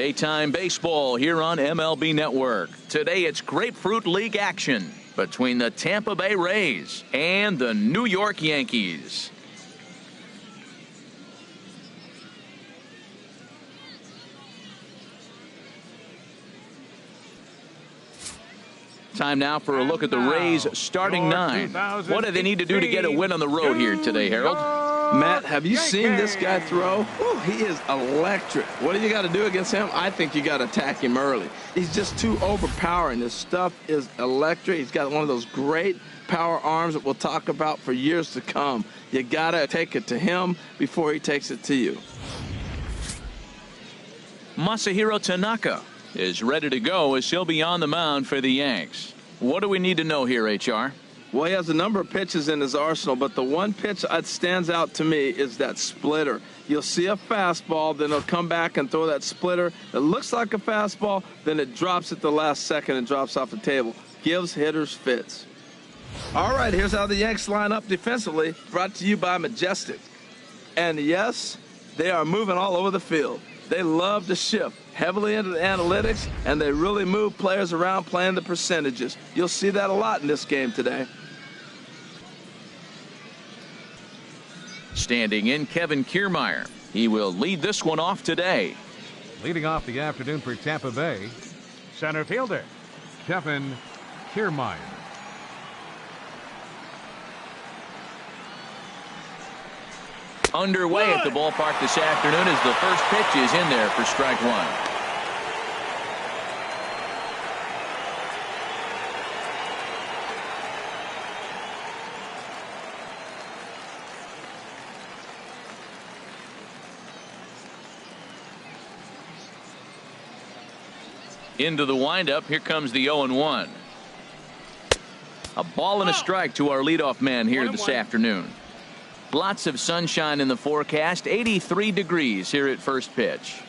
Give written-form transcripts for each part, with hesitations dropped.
Daytime baseball here on MLB Network. Today it's Grapefruit League action between the Tampa Bay Rays and the New York Yankees. Time now for a look at the Rays starting nine. What do they need to do to get a win on the road here today, Harold? Matt, have you seen this guy throw? Ooh, he is electric. What do you got to do against him? I think you got to attack him early. He's just too overpowering. This stuff is electric. He's got one of those great power arms that we'll talk about for years to come. You got to take it to him before he takes it to you. Masahiro Tanaka is ready to go as he'll be on the mound for the Yanks. What do we need to know here, HR? Well, he has a number of pitches in his arsenal, but the one pitch that stands out to me is that splitter. You'll see a fastball, then he'll come back and throw that splitter. It looks like a fastball, then it drops at the last second and drops off the table. Gives hitters fits. All right, here's how the Yanks line up defensively, brought to you by Majestic. And yes, they are moving all over the field. They love to shift heavily into the analytics, and they really move players around playing the percentages. You'll see that a lot in this game today. Standing in, Kevin Kiermaier. He will lead this one off today. Leading off the afternoon for Tampa Bay, center fielder Kevin Kiermaier. Underway at the ballpark this afternoon as the first pitch is in there for strike one. Into the windup, here comes the 0-1. A ball and a strike to our leadoff man here this afternoon. Lots of sunshine in the forecast, 83 degrees here at first pitch.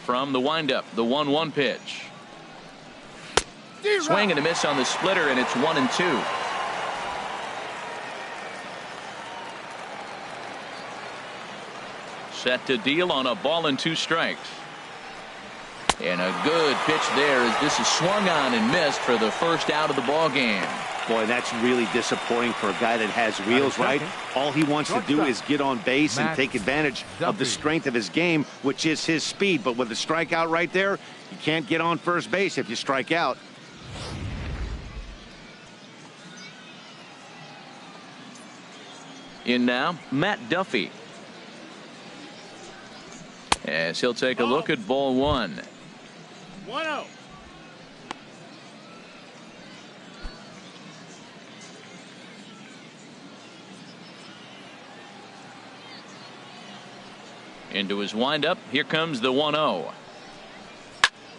From the windup, the 1-1 pitch. Swing and a miss on the splitter, and it's 1-2. Set to deal on a ball and 2 strikes. And a good pitch there as this is swung on and missed for the first out of the ball game. Boy, that's really disappointing for a guy that has wheels, right? All he wants to do is get on base and take advantage of the strength of his game, which is his speed. But with the strikeout right there, you can't get on first base if you strike out. In now, Matt Duffy. As he'll take a look at ball 1. 1-0. Into his windup, here comes the 1-0.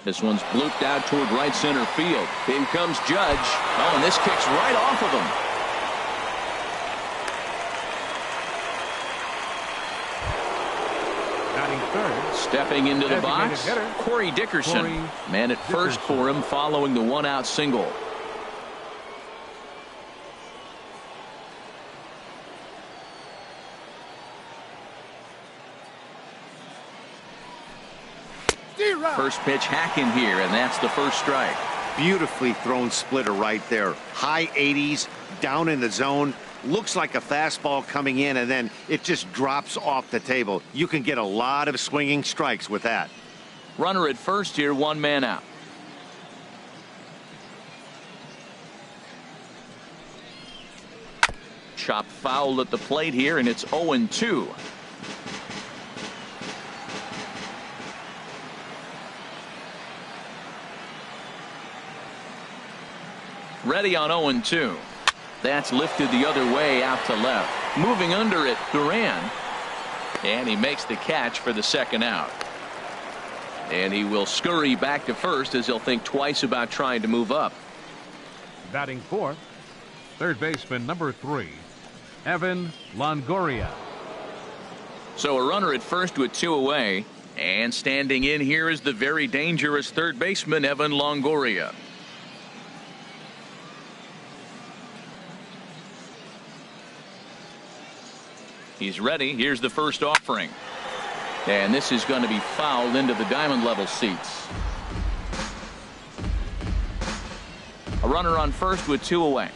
This one's blooped out toward right center field. In comes Judge. Oh, and this kicks right off of him. Stepping into the box, Corey Dickerson. Man at first for him following the 1-out single. First pitch hacking here, and that's the first strike. Beautifully thrown splitter right there. High 80s, down in the zone. Looks like a fastball coming in, and then it just drops off the table. You can get a lot of swinging strikes with that. Runner at first here, 1 man out. Chop foul at the plate here, and it's 0-2. Ready on 0-2. That's lifted the other way out to left. Moving under it, Duran. And he makes the catch for the second out. And he will scurry back to first as he'll think twice about trying to move up. Batting fourth, third baseman number 3, Evan Longoria. So a runner at first with 2 away. And standing in here is the very dangerous third baseman, Evan Longoria. He's ready. Here's the first offering. And this is going to be fouled into the diamond level seats. A runner on first with 2 away.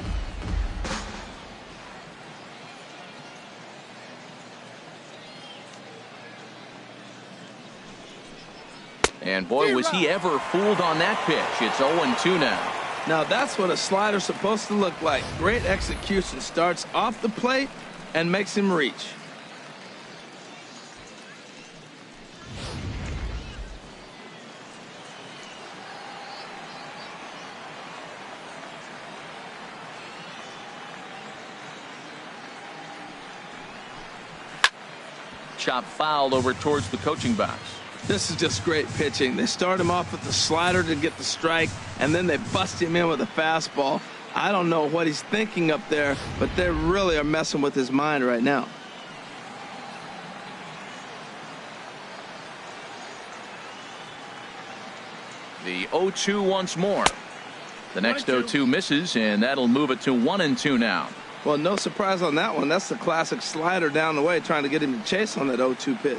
And boy, was he ever fooled on that pitch. It's 0-2 now. Now that's what a slider's supposed to look like. Great execution. Starts off the plate and makes him reach. Chop foul over towards the coaching box. This is just great pitching. They start him off with the slider to get the strike, and then they bust him in with a fastball. I don't know what he's thinking up there, but they really are messing with his mind right now. The 0-2 once more. The next 0-2 misses, and that'll move it to 1-2 now. Well, no surprise on that one. That's the classic slider down the way, trying to get him to chase on that 0-2 pitch.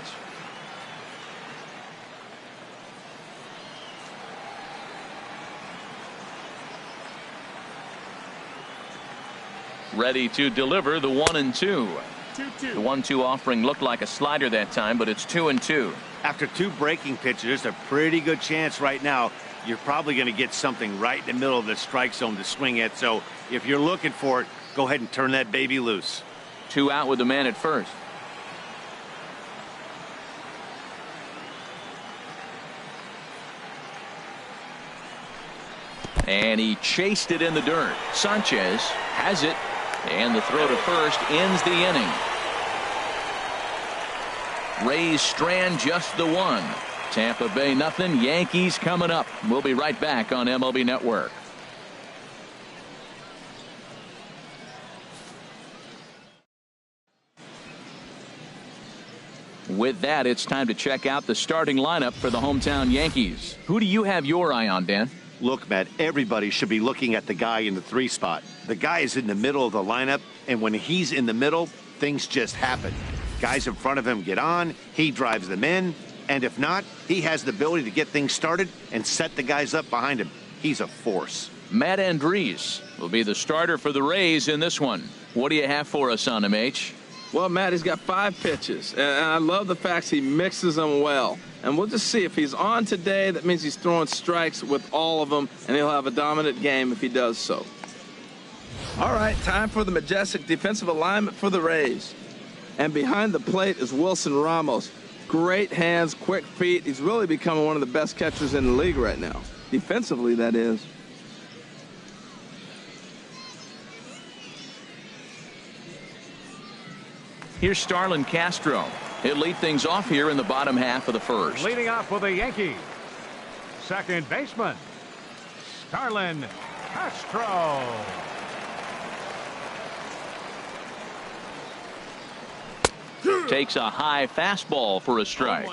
Ready to deliver the 1-2. The 1-2 offering looked like a slider that time, but it's 2-2. After 2 breaking pitches, there's a pretty good chance right now you're probably going to get something right in the middle of the strike zone to swing at. So if you're looking for it, go ahead and turn that baby loose. 2 out with the man at first. And he chased it in the dirt. Sanchez has it, and the throw to first ends the inning. Rays strand just the 1. Tampa Bay nothing. Yankees coming up. We'll be right back on MLB Network. With that, it's time to check out the starting lineup for the hometown Yankees. Who do you have your eye on, Dan? Look, Matt, everybody should be looking at the guy in the 3 spot. The guy is in the middle of the lineup, and when he's in the middle, things just happen. Guys in front of him get on, he drives them in, and if not, he has the ability to get things started and set the guys up behind him. He's a force. Matt Andriese will be the starter for the Rays in this one. What do you have for us on him, H? Well, Matt, he's got 5 pitches, and I love the fact he mixes them well. And we'll just see if he's on today. That means he's throwing strikes with all of them, and he'll have a dominant game if he does so. All right, time for the majestic defensive alignment for the Rays. And behind the plate is Wilson Ramos. Great hands, quick feet. He's really becoming one of the best catchers in the league right now. Defensively, that is. Here's Starlin Castro. He'll lead things off here in the bottom half of the first. Leading off for the Yankees, second baseman, Starlin Castro. Takes a high fastball for a strike.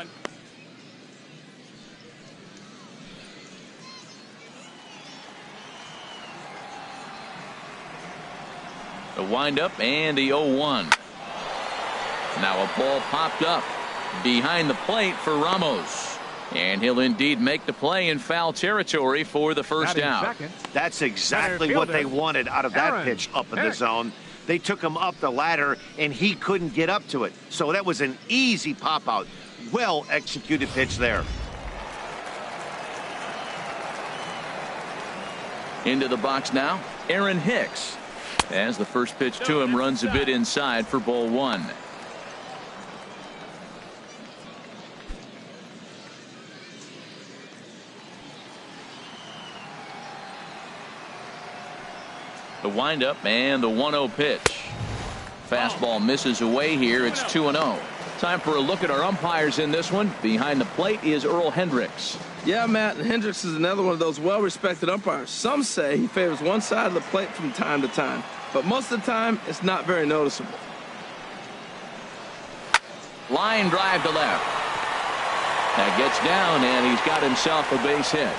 The windup and the 0-1. Now a ball popped up behind the plate for Ramos. And he'll indeed make the play in foul territory for the first out. That's exactly what they wanted out of that pitch up in the zone. They took him up the ladder, and he couldn't get up to it. So that was an easy pop-out. Well-executed pitch there. Into the box now, Aaron Hicks. As the first pitch to him runs a bit inside for ball 1. The windup and the 1-0 pitch. Fastball misses away here. It's 2-0. Time for a look at our umpires in this one. Behind the plate is Earl Hendricks. Yeah, Matt, and Hendricks is another one of those well-respected umpires. Some say he favors one side of the plate from time to time, but most of the time it's not very noticeable. Line drive to left. That gets down, and he's got himself a base hit.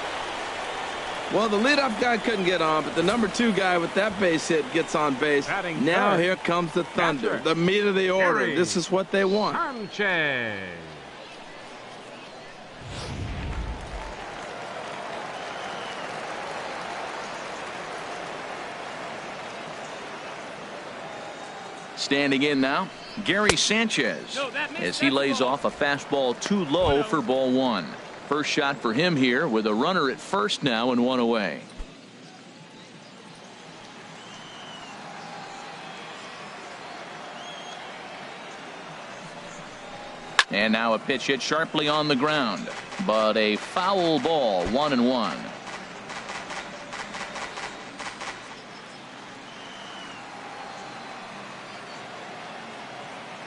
Well, the leadoff guy couldn't get on, but the number 2 guy with that base hit gets on base. Now here comes the thunder, the meat of the order. This is what they want. Sanchez. Standing in now, Gary Sanchez, as he lays off a fastball too low for ball 1. First shot for him here with a runner at first now and 1 away. And now a pitch hit sharply on the ground, but a foul ball, 1-1.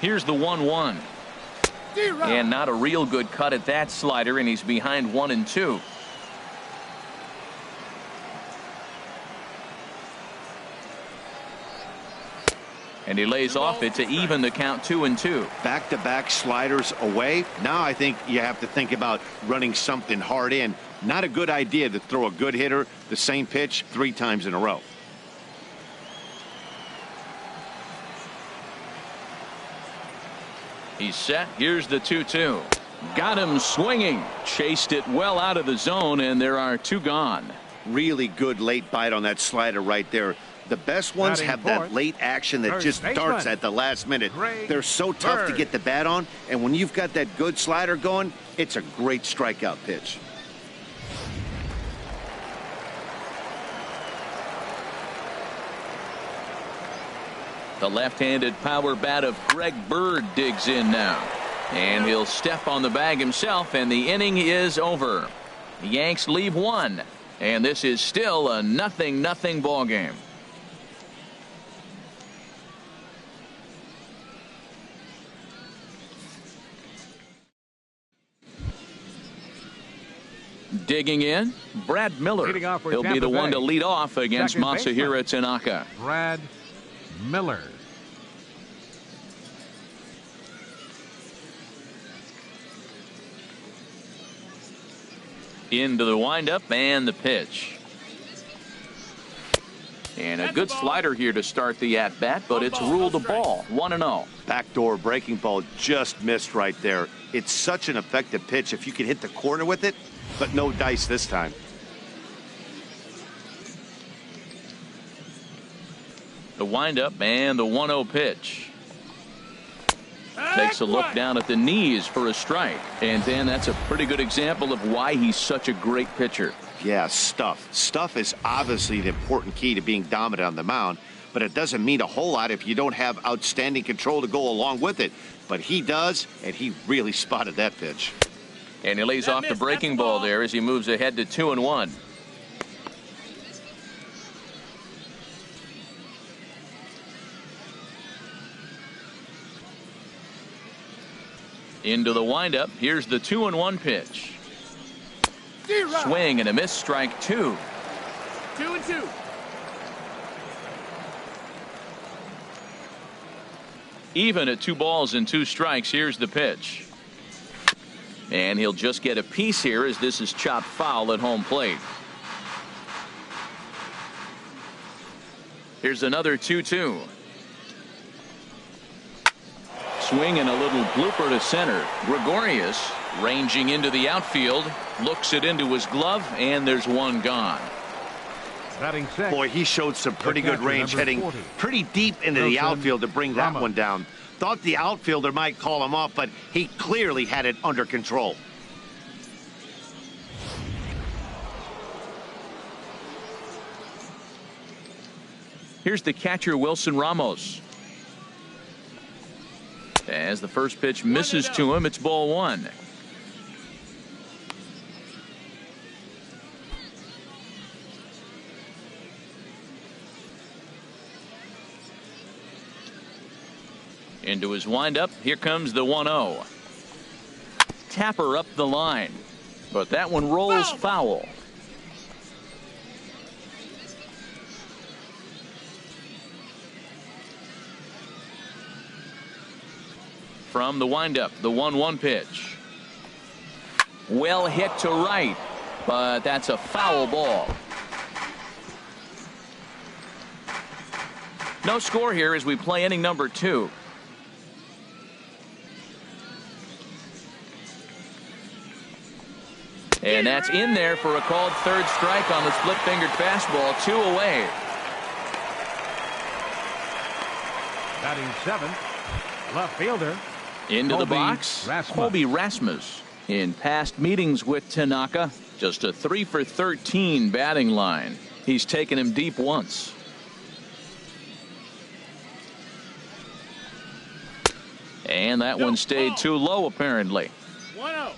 Here's the 1-1. And not a real good cut at that slider, and he's behind 1-2. And he lays off it to even the count 2-2. Back-to-back sliders away. Now I think you have to think about running something hard in. Not a good idea to throw a good hitter the same pitch 3 times in a row. He's set. Here's the 2-2. Got him swinging. Chased it well out of the zone, and there are 2 gone. Really good late bite on that slider right there. The best ones have that late action that just darts at the last minute. They're so tough to get the bat on, and when you've got that good slider going, it's a great strikeout pitch. The left-handed power bat of Greg Bird digs in now. And he'll step on the bag himself, and the inning is over. The Yanks leave 1, and this is still a 0-0 ball game. Digging in, Brad Miller. He'll be the one to lead off against Masahiro Tanaka. Brad Miller. Into the windup and the pitch. And a good slider here to start the at-bat, but it's ruled a ball. 1-0. Backdoor breaking ball just missed right there. It's such an effective pitch if you can hit the corner with it, but no dice this time. The windup and the 1-0 pitch. Takes a look down at the knees for a strike. And Dan, that's a pretty good example of why he's such a great pitcher. Yeah, stuff. Stuff is obviously the important key to being dominant on the mound, but it doesn't mean a whole lot if you don't have outstanding control to go along with it. But he does, and he really spotted that pitch. And he lays off the breaking ball there as he moves ahead to 2-1. Into the windup. Here's the 2-1 pitch. Swing and a miss, strike 2. 2-2. Even at 2 balls and 2 strikes. Here's the pitch. And he'll just get a piece here as this is chopped foul at home plate. Here's another 2-2. Swing and a little blooper to center. Gregorius ranging into the outfield, looks it into his glove, and there's 1 gone. Boy, he showed some pretty good range, heading pretty deep into the outfield to bring that one down. Thought the outfielder might call him off, but he clearly had it under control. Here's the catcher, Wilson Ramos. As the first pitch misses to him, it's ball 1. Into his windup. Here comes the 1-0. Tapper up the line, but that one rolls foul. From the windup, the 1-1 pitch. Well hit to right, but that's a foul ball. No score here as we play inning number 2. And that's in there for a called third strike on the split-fingered fastball. 2 away. Batting 7th, left fielder. Into the Colby box, Rasmus. Colby Rasmus. In past meetings with Tanaka, just a 3 for 13 batting line. He's taken him deep once. And that one stayed too low, apparently. 1-0.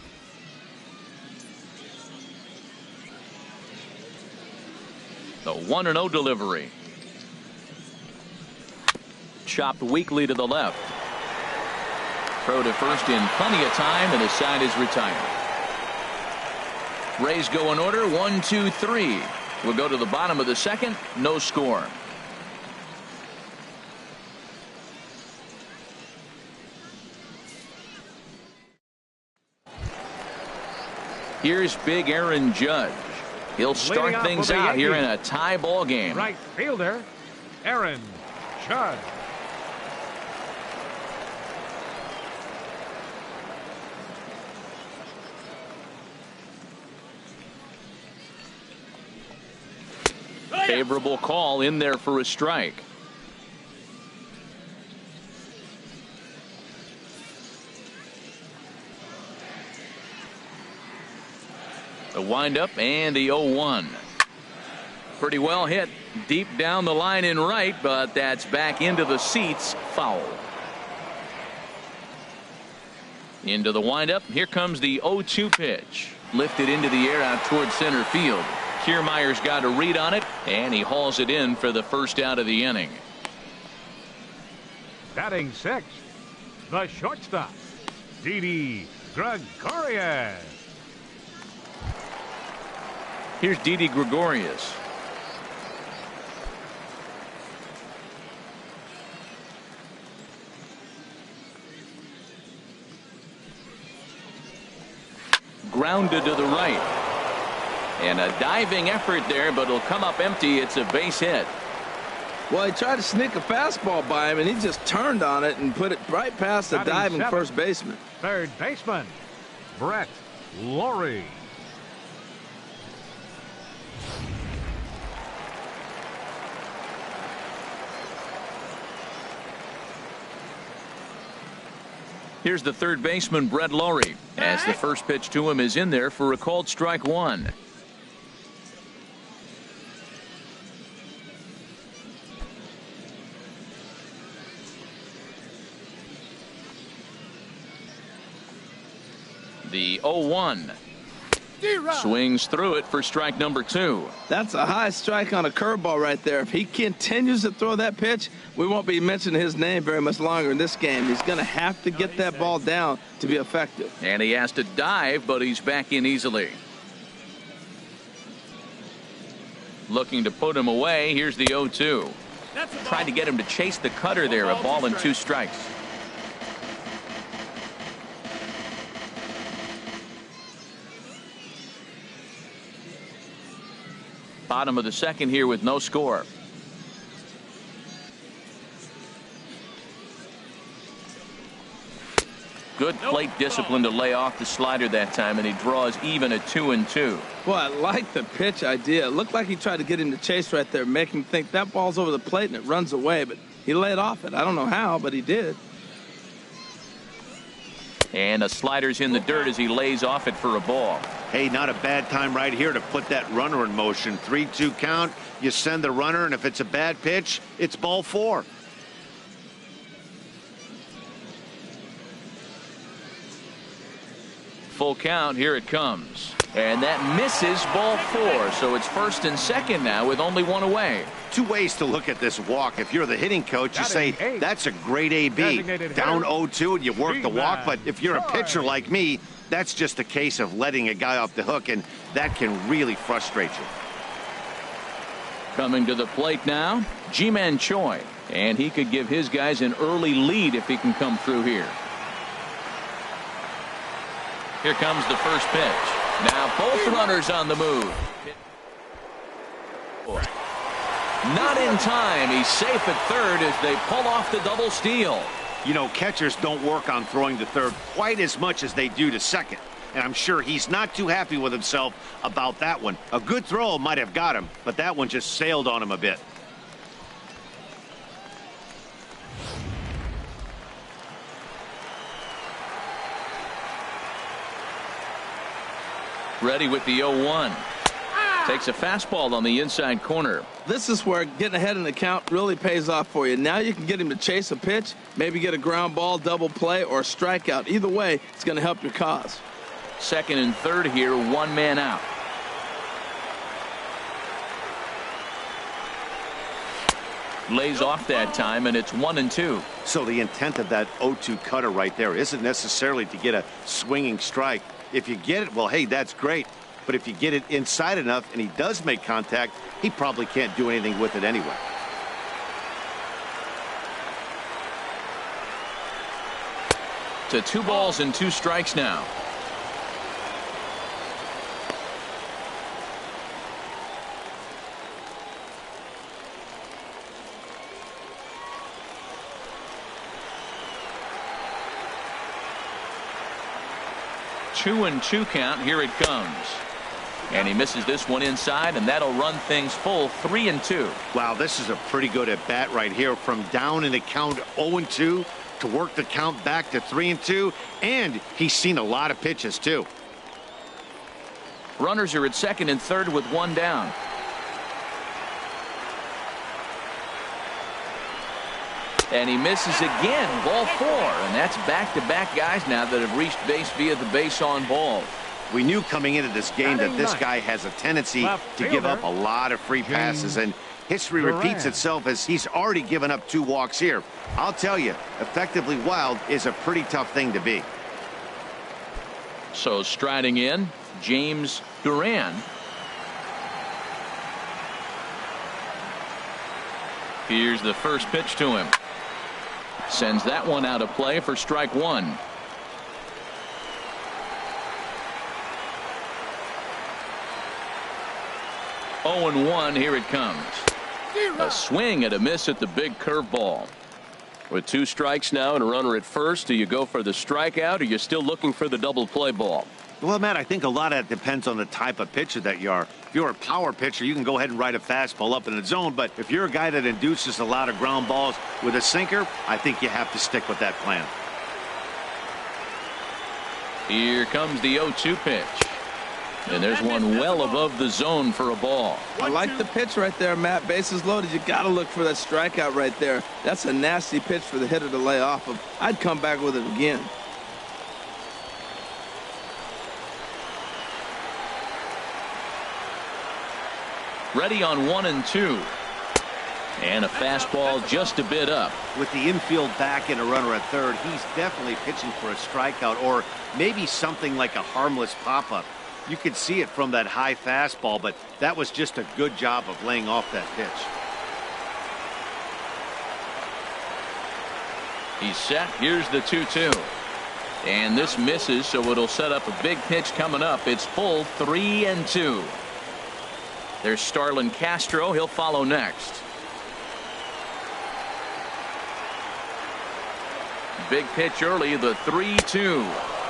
The 1-0 delivery. Chopped weakly to the left. Throw to first in plenty of time, and his side is retired. Rays go in order, 1, 2, 3. We'll go to the bottom of the second. No score. Here's big Aaron Judge. He'll start Leading off things for the out here in a Yankees. tie ball game. Right fielder, Aaron Judge. Favorable call in there for a strike. The windup and the 0-1. Pretty well hit deep down the line in right, but that's back into the seats. Foul. Into the windup. Here comes the 0-2 pitch. Lifted into the air out towards center field. Kiermaier's got a read on it, and he hauls it in for the first out of the inning. Batting 6th, the shortstop, Didi Gregorius. Here's Didi Gregorius. Grounded to the right. And a diving effort there, but it'll come up empty. It's a base hit. Well, he tried to sneak a fastball by him, and he just turned on it and put it right past the Batting diving 7th, first baseman. Third baseman, Brett Lawrie. Here's the third baseman, Brett Lawrie, as the first pitch to him is in there for a called strike 1. The 0-1. Swings through it for strike number 2. That's a high strike on a curveball right there. If he continues to throw that pitch, we won't be mentioning his name very much longer in this game. He's going to have to get that ball down to be effective. And he has to dive, but he's back in easily. Looking to put him away. Here's the 0-2. Tried to get him to chase the cutter there. A ball and 2 strikes. Bottom of the second here with no score. Good plate discipline to lay off the slider that time, and he draws even at 2-2. Well, I like the pitch idea. It looked like he tried to get him to chase right there, make him think that ball's over the plate and it runs away, but he laid off it. I don't know how, but he did. And a slider's in the dirt as he lays off it for a ball. Hey, not a bad time right here to put that runner in motion. 3-2 count. You send the runner, and if it's a bad pitch, it's ball 4. Full count. Here it comes. And that misses ball 4. So it's first and second now with only 1 away. 2 ways to look at this walk. If you're the hitting coach, you say, that's a great AB. Down 0-2 and you work the walk. But if you're a pitcher like me, that's just a case of letting a guy off the hook, and that can really frustrate you. Coming to the plate now, Ji-Man Choi. And he could give his guys an early lead if he can come through here. Here comes the first pitch. Now both runners on the move. Not in time. He's safe at third as they pull off the double steal. You know, catchers don't work on throwing to third quite as much as they do to second. And I'm sure he's not too happy with himself about that one. A good throw might have got him, but that one just sailed on him a bit. Ready with the 0-1. Takes a fastball on the inside corner. This is where getting ahead in the count really pays off for you. Now you can get him to chase a pitch, maybe get a ground ball, double play, or a strikeout. Either way, it's going to help your cause. Second and third here, one man out. Lays off that time, and it's 1-2. So the intent of that 0-2 cutter right there isn't necessarily to get a swinging strike. If you get it, well, hey, that's great. But if you get it inside enough and he does make contact, he probably can't do anything with it anyway. To 2 balls and 2 strikes now. Two and 2 count. Here it comes. And he misses this one inside, and that'll run things full 3-2. Wow, this is a pretty good at bat right here. From down in the count 0-2 to work the count back to 3-2, and he's seen a lot of pitches too. Runners are at second and third with 1 down. And he misses again, ball 4, and that's back-to-back guys now that have reached base via the base on ball. We knew coming into this game that this guy has a tendency to give up a lot of free passes, and history repeats itself as he's already given up 2 walks here. I'll tell you, effectively wild is a pretty tough thing to be. So striding in, James Duran. Here's the first pitch to him. Sends that one out of play for strike 1. Oh and 1, here it comes. A swing and a miss at the big curveball. With 2 strikes now and a runner at first, do you go for the strikeout, or you're still looking for the double play ball? Well, Matt, I think a lot of that depends on the type of pitcher that you are. If you're a power pitcher, you can go ahead and ride a fastball up in the zone. But if you're a guy that induces a lot of ground balls with a sinker, I think you have to stick with that plan. Here comes the 0-2 pitch. And there's one well above the zone for a ball. I like the pitch right there, Matt. Bases loaded. You got to look for that strikeout right there. That's a nasty pitch for the hitter to lay off of. I'd come back with it again. Ready on 1 and 2. And a fastball just a bit up. With the infield back and a runner at third, he's definitely pitching for a strikeout or maybe something like a harmless pop-up. You could see it from that high fastball, but that was just a good job of laying off that pitch. He's set. Here's the 2-2. And this misses, so it'll set up a big pitch coming up. It's full 3-2. There's Starlin Castro. He'll follow next. Big pitch early, the 3-2.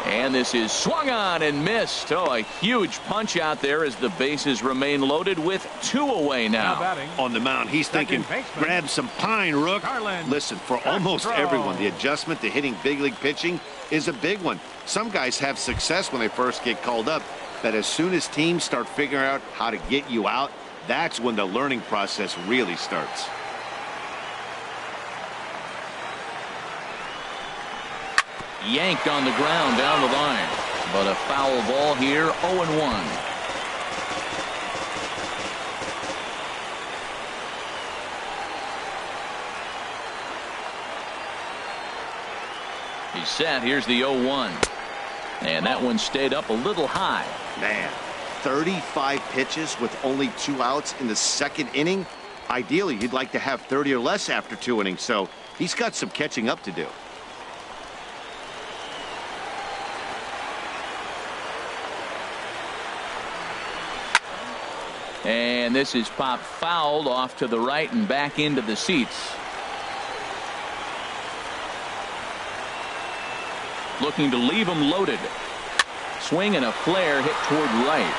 And this is swung on and missed. Oh, a huge punch out there as the bases remain loaded with 2 away now. On the mound, he's thinking, grab some pine, Rook. Listen, for almost everyone, the adjustment to hitting big league pitching is a big one. Some guys have success when they first get called up, but as soon as teams start figuring out how to get you out, that's when the learning process really starts. Yanked on the ground down the line, but a foul ball here. 0-1. He's set. Here's the 0-1, and that one stayed up a little high. Man, 35 pitches with only 2 outs in the 2nd inning. Ideally, you'd like to have 30 or less after 2 innings, so he's got some catching up to do. And And this is popped fouled off to the right and back into the seats. Looking to leave him loaded. Swing and a flare hit toward right.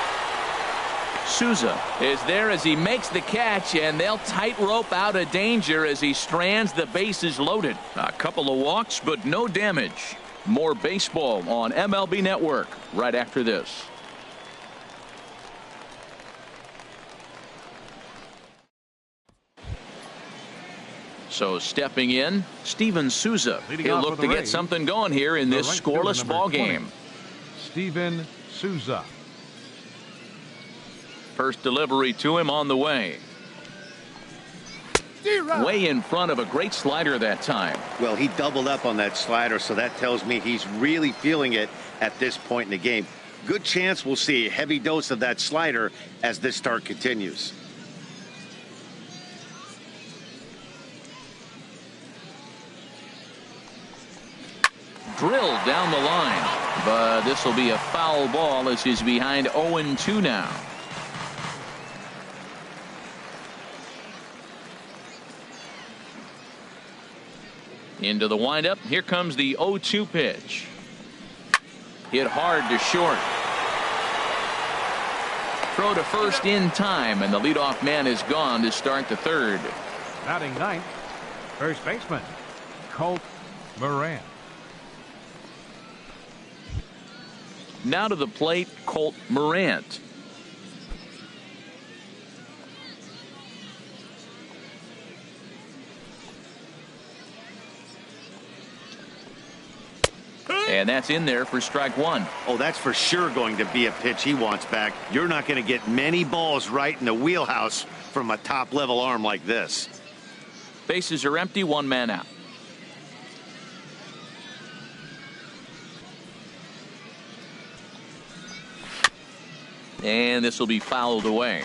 Souza is there as he makes the catch, and they'll tightrope out of danger as he strands the bases loaded. A couple of walks, but no damage. More baseball on MLB Network right after this. So stepping in, Steven Souza. He'll look to get something going here in this scoreless ball game. Steven Souza. First delivery to him on the way. Way in front of a great slider that time. Well, he doubled up on that slider, so that tells me he's really feeling it at this point in the game. Good chance we'll see a heavy dose of that slider as this start continues. Drilled down the line, but this will be a foul ball as he's behind 0-2 now. Into the windup. Here comes the 0-2 pitch. Hit hard to short. Throw to first in time, and the leadoff man is gone to start the third. Batting ninth, first baseman Colt Moran. Now to the plate, Colt Morant. And that's in there for strike one. Oh, that's for sure going to be a pitch he wants back. You're not going to get many balls right in the wheelhouse from a top-level arm like this. Bases are empty, one man out. And this will be fouled away.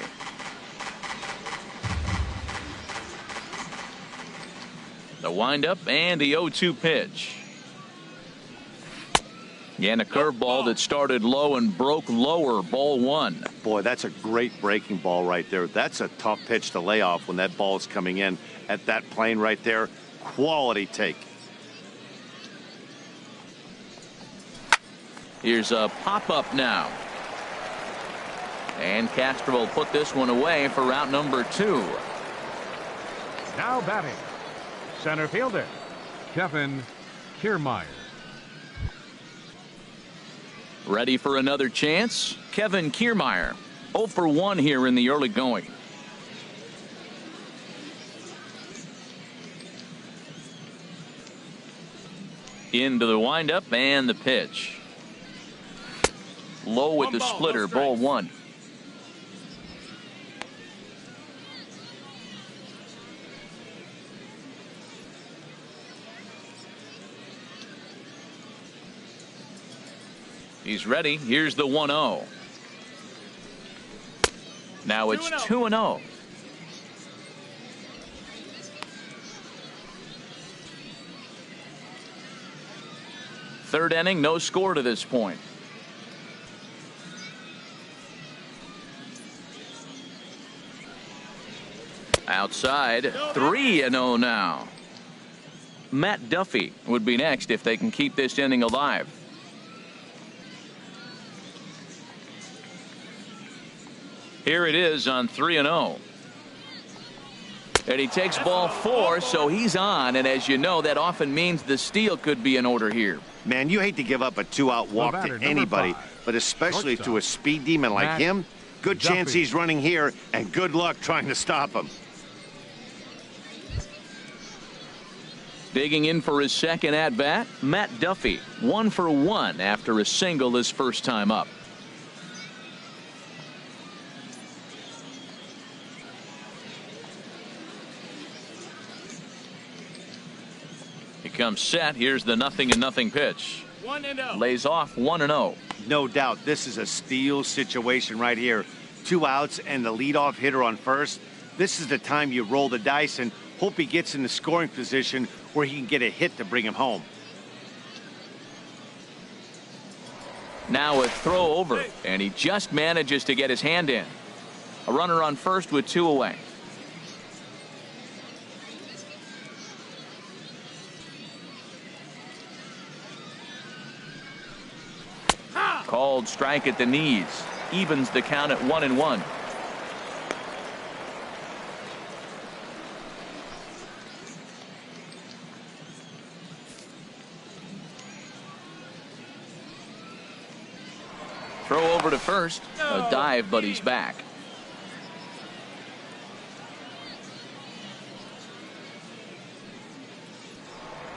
The windup and the 0-2 pitch. And a curveball that started low and broke lower, ball one. Boy, that's a great breaking ball right there. That's a tough pitch to lay off when that ball is coming in at that plane right there. Quality take. Here's a pop-up now. And Castro will put this one away for route number 2. Now batting, center fielder Kevin Kiermaier. Ready for another chance? Kevin Kiermaier, 0 for 1 here in the early going. Into the windup and the pitch. Low with the splitter, ball one. He's ready. Here's the 1-0. Now it's 2-0. Third inning, no score to this point. Outside, 3-0 now. Matt Duffy would be next if they can keep this inning alive. Here it is on 3-0. And he takes ball 4, so he's on. And as you know, that often means the steal could be in order here. Man, you hate to give up a 2-out walk to anybody, but especially to a speed demon like him. Good chance he's running here, and good luck trying to stop him. Digging in for his second at-bat, Matt Duffy, 1 for 1 after a single his first time up. Comes set. Here's the 0-0 pitch. 1-0. Lays off 1-0. No doubt this is a steal situation right here. 2 outs and the leadoff hitter on first. This is the time you roll the dice and hope he gets in the scoring position where he can get a hit to bring him home. Now a throw over, and he just manages to get his hand in. A runner on first with 2 away. Called strike at the knees. Evens the count at 1-1. Throw over to first. A dive, but he's back.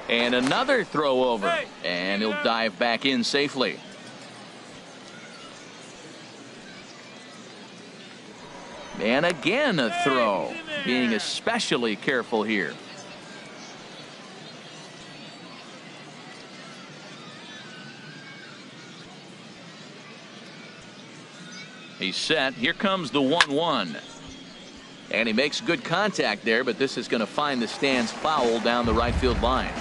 And another throw over. And he'll dive back in safely. And again a throw. Being especially careful here. He's set. Here comes the 1-1. And he makes good contact there, but this is going to find the stands foul down the right field line.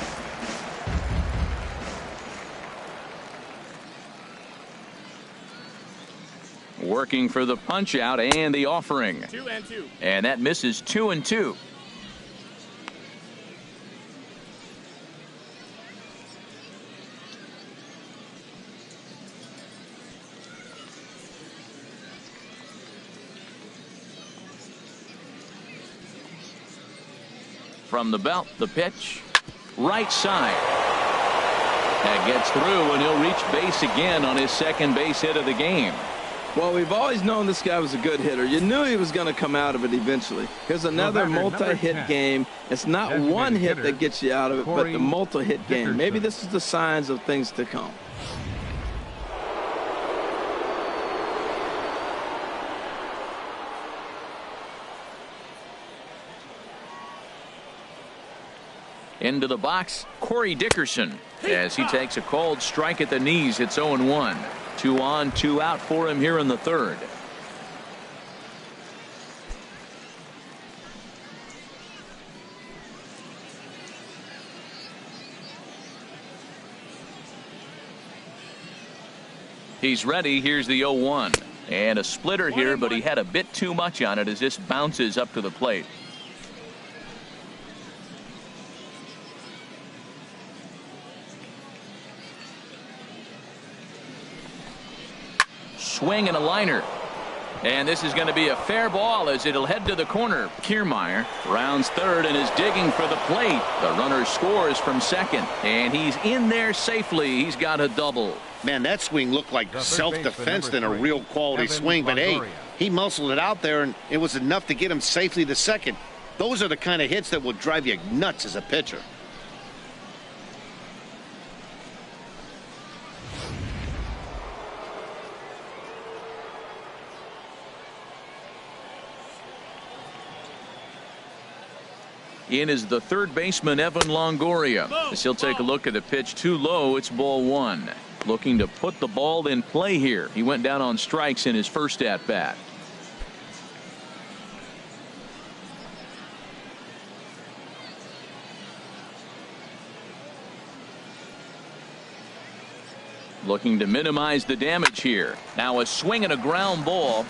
Working for the punch out and the offering. 2-2. And that misses 2-2. From the belt, the pitch. Right side. That gets through, and he'll reach base again on his second base hit of the game. Well, we've always known this guy was a good hitter. You knew he was going to come out of it eventually. Here's another multi-hit game. It's not one hit that gets you out of it, but the multi-hit game. Maybe this is the signs of things to come. Into the box, Corey Dickerson, as he takes a called strike at the knees. It's 0-1. 2 on, 2 out for him here in the third. He's ready. Here's the 0-1. And a splitter here, but he had a bit too much on it as this bounces up to the plate. Swing and a liner. And this is going to be a fair ball as it'll head to the corner. Kiermaier rounds third and is digging for the plate. The runner scores from second, and he's in there safely. He's got a double. Man, that swing looked like self-defense than a real quality swing. But hey, he muscled it out there, and it was enough to get him safely to second. Those are the kind of hits that will drive you nuts as a pitcher. In is the third baseman, Evan Longoria. As he'll take a look at the pitch too low. It's ball 1. Looking to put the ball in play here. He went down on strikes in his first at bat. Looking to minimize the damage here. Now a swing and a ground ball.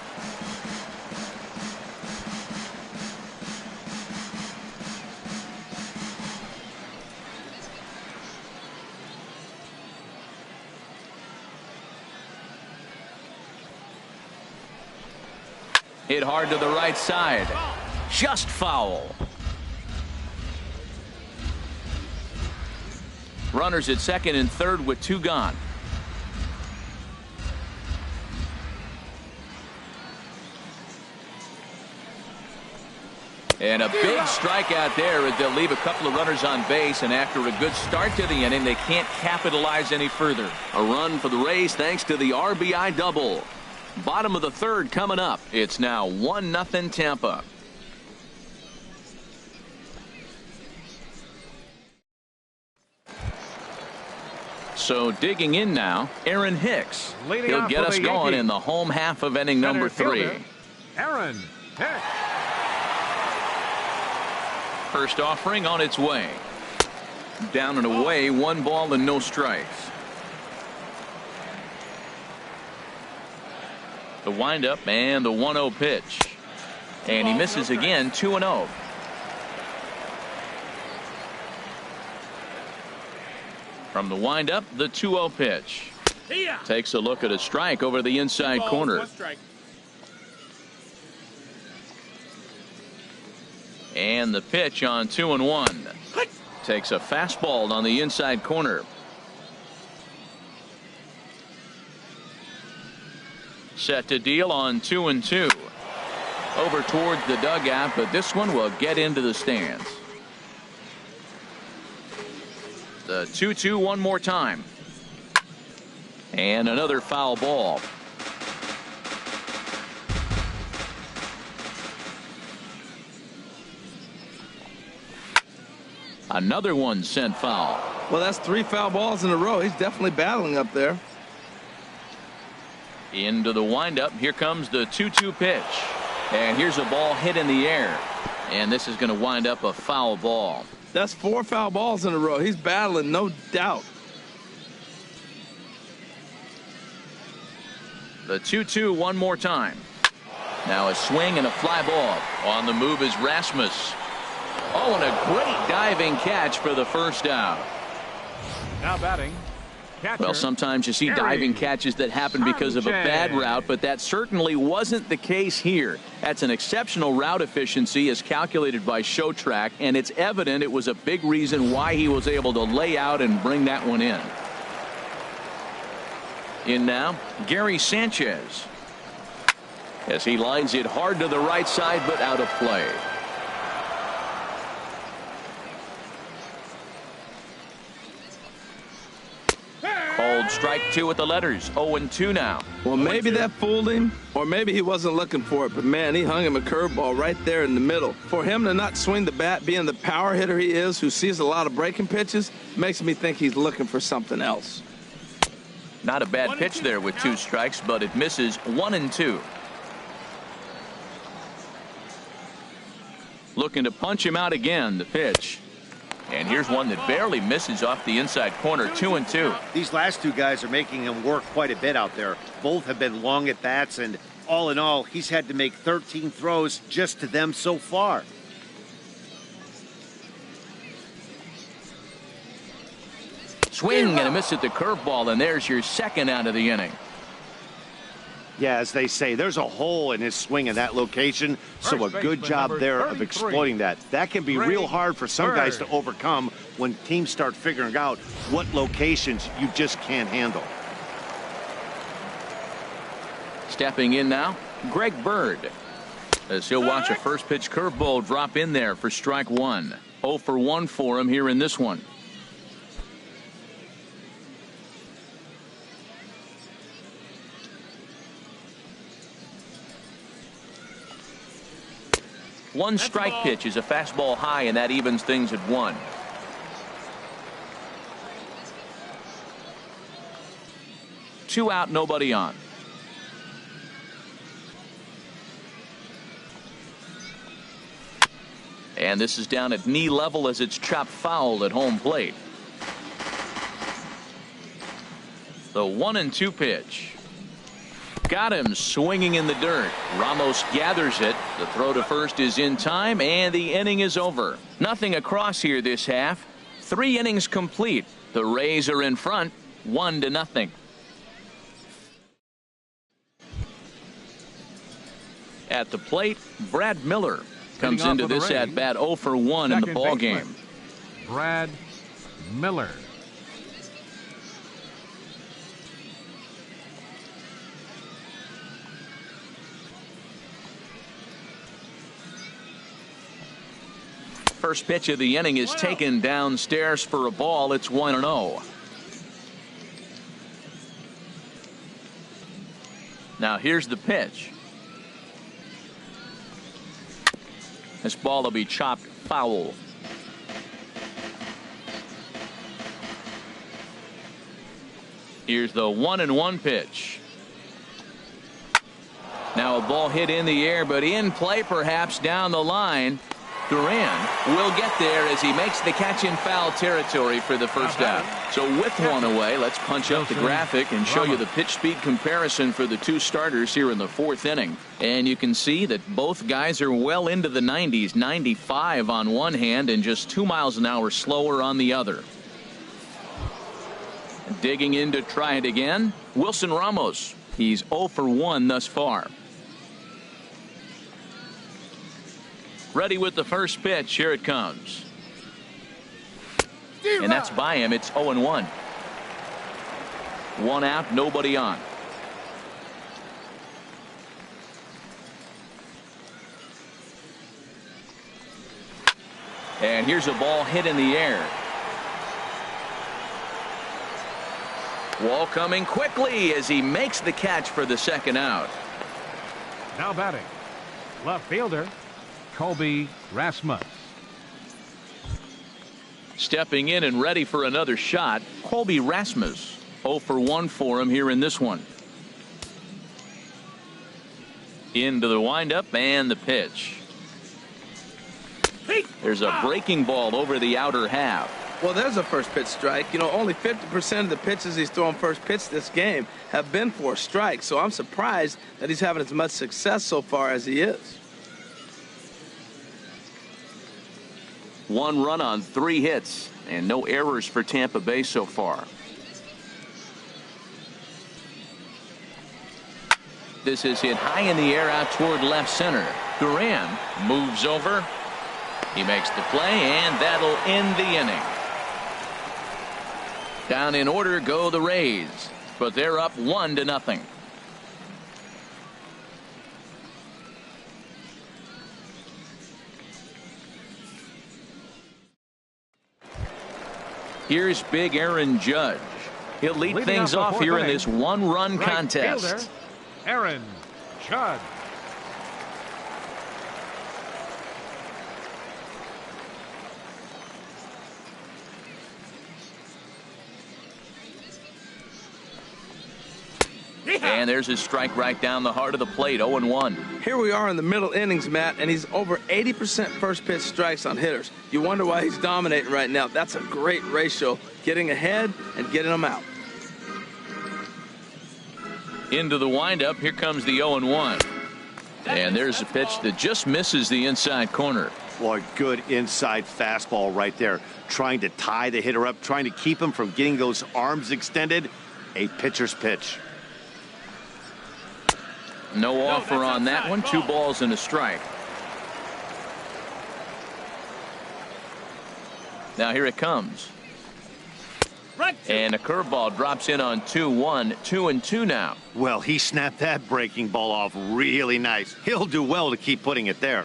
Hit hard to the right side. Just foul. Runners at second and third with 2 gone. And a big strikeout there as they'll leave a couple of runners on base, and after a good start to the inning, they can't capitalize any further. A run for the Rays thanks to the RBI double. Bottom of the third coming up. It's now 1-0 Tampa. So digging in now, Aaron Hicks. He'll get us going in the home half of inning number 3. Aaron Hicks. First offering on its way. Down and away, 1 ball and no strikes. The windup and the 1-0 pitch. And he misses again, 2-0. From the windup, the 2-0 pitch. Takes a look at a strike over the inside corner. And the pitch on 2-1. Takes a fastball on the inside corner. Set to deal on 2-2. Over towards the dugout, but this one will get into the stands. The 2-2 one more time. And another foul ball. Another one sent foul. Well, that's 3 foul balls in a row. He's definitely battling up there. Into the windup. Here comes the 2-2 pitch. And here's a ball hit in the air. And this is going to wind up a foul ball. That's 4 foul balls in a row. He's battling, no doubt. The 2-2 one more time. Now a swing and a fly ball. On the move is Rasmus. Oh, and a great diving catch for the first out. Now batting. Well, sometimes you see diving catches that happen because of a bad route, but that certainly wasn't the case here. That's an exceptional route efficiency as calculated by ShowTrack, and it's evident it was a big reason why he was able to lay out and bring that one in. In now, Gary Sanchez. As he lines it hard to the right side, but out of play. Called strike 2 with the letters. 0-2 now. Well, maybe that fooled him, or maybe he wasn't looking for it. But, man, he hung him a curveball right there in the middle. For him to not swing the bat, being the power hitter he is, who sees a lot of breaking pitches, makes me think he's looking for something else. Not a bad pitch there with 2 strikes, but it misses 1-2. Looking to punch him out again, the pitch. And here's one that barely misses off the inside corner, 2-2. These last 2 guys are making him work quite a bit out there. Both have been long at bats, and all in all, he's had to make 13 throws just to them so far. Swing and a miss at the curveball, and there's your second out of the inning. Yeah, as they say, there's a hole in his swing in that location, so a good job there of exploiting that. That can be real hard for some guys to overcome when teams start figuring out what locations you just can't handle. Stepping in now, Greg Bird. As he'll watch a first pitch curveball drop in there for strike 1. 0 for 1 for him here in this one. One strike pitch is a fastball high, and that evens things at 1. Two out, nobody on. And this is down at knee level as it's chopped foul at home plate. The 1-2 pitch. Got him swinging in the dirt. Ramos gathers it. The throw to first is in time, and the inning is over. Nothing across here this half. 3 innings complete. The Rays are in front, 1-0. At the plate, Brad Miller comes into this at bat 0 for 1 in the ball game. Brad Miller. First pitch of the inning is taken downstairs for a ball. It's 1-0. Now here's the pitch. This ball will be chopped foul. Here's the 1-1 pitch. Now a ball hit in the air, but in play perhaps down the line. Duran will get there as he makes the catch in foul territory for the first out. So with one away, let's punch up the graphic and show you the pitch speed comparison for the two starters here in the fourth inning. And you can see that both guys are well into the 90s, 95 on one hand and just 2 miles an hour slower on the other. Digging in to try it again, Wilson Ramos. He's 0 for 1 thus far. Ready with the first pitch. Here it comes. And that's by him. It's 0-1. 1 out, nobody on. And here's a ball hit in the air. Wall coming quickly as he makes the catch for the second out. Now batting, left fielder Colby Rasmus. Stepping in and ready for another shot, Colby Rasmus. 0 for 1 for him here in this one. Into the windup and the pitch. There's a breaking ball over the outer half. Well, there's a first pitch strike. You know, only 50% of the pitches he's thrown first pitch this game have been for strikes. So I'm surprised that he's having as much success so far as he is. 1 run on 3 hits and no errors for Tampa Bay so far. This is hit high in the air out toward left center. Duran moves over. He makes the play, and that'll end the inning. Down in order go the Rays, but they're up 1-0. Here's big Aaron Judge. He'll lead things off here in this 1-run contest. Fielder, Aaron Judge. And there's his strike right down the heart of the plate. 0-1. Here we are in the middle innings, Matt, and he's over 80% first pitch strikes on hitters. You wonder why he's dominating right now. That's a great ratio, getting ahead and getting them out. Into the windup. Here comes the 0-1. And there's a pitch that just misses the inside corner. Boy, good inside fastball right there. Trying to tie the hitter up, trying to keep him from getting those arms extended. A pitcher's pitch. No offer on that one. 2 balls and a strike. Now here it comes. And a curveball drops in on 2-1. 2-2 now. Well, he snapped that breaking ball off really nice. He'll do well to keep putting it there.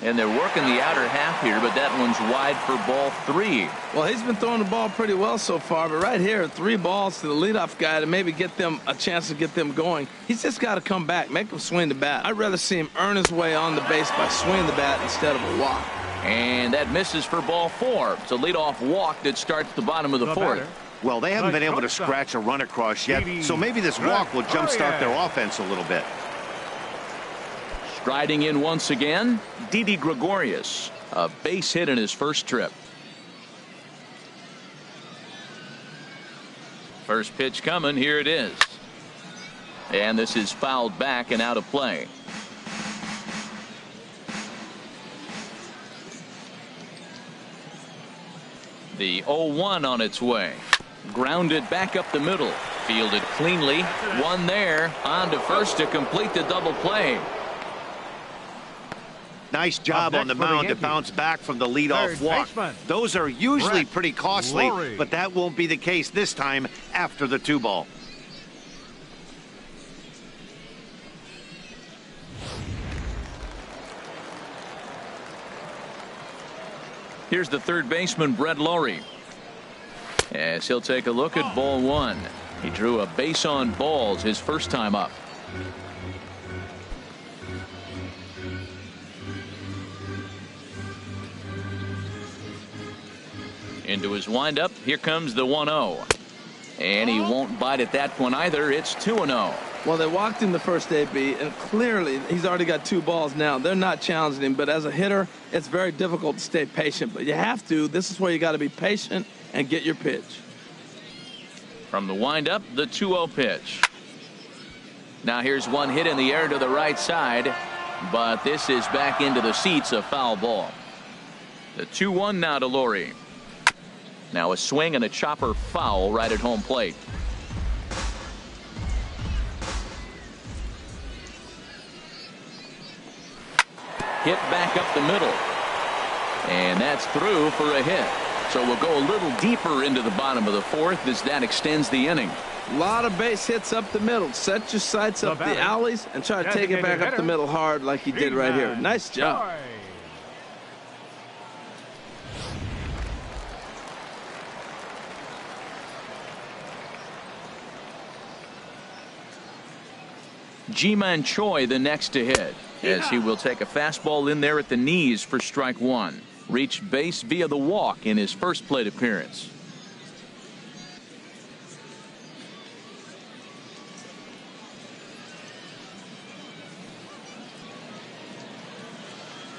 And they're working the outer half here, but that one's wide for ball 3. Well, he's been throwing the ball pretty well so far, but right here, 3 balls to the leadoff guy to maybe get them a chance to get them going. He's just got to come back, make them swing the bat. I'd rather see him earn his way on the base by swinging the bat instead of a walk. And that misses for ball 4. It's a leadoff walk that starts the bottom of the 4th. Well, they haven't been able to scratch a run across yet, so maybe this walk will jumpstart their offense a little bit. Striding in once again, Didi Gregorius, a base hit in his first trip. First pitch coming. Here it is. And this is fouled back and out of play. The 0-1 on its way. Grounded back up the middle. Fielded cleanly. One there. On to first to complete the double play. Nice job on the mound to bounce back from the leadoff walk. Those are usually pretty costly, but that won't be the case this time after the 2-ball. Here's the third baseman, Brett Lowry. As he'll take a look at ball 1. He drew a base on balls his first time up. Into his windup. Here comes the 1-0. And he won't bite at that one either. It's 2-0. Well, they walked him the first AB, and clearly he's already got 2 balls now. They're not challenging him, but as a hitter, it's very difficult to stay patient. But you have to. This is where you got to be patient and get your pitch. From the windup, the 2-0 pitch. Now here's one hit in the air to the right side, but this is back into the seats, a foul ball. The 2-1 now to Laurie. Now a swing and a chopper foul right at home plate. Hit back up the middle. And that's through for a hit. So we'll go a little deeper into the bottom of the 4th as that extends the inning. A lot of base hits up the middle. Set your sights up the alleys and try to take it back up the middle hard like he did right here. Nice job. Ji-Man Choi the next to hit, as he will take a fastball in there at the knees for strike 1. Reached base via the walk in his first plate appearance.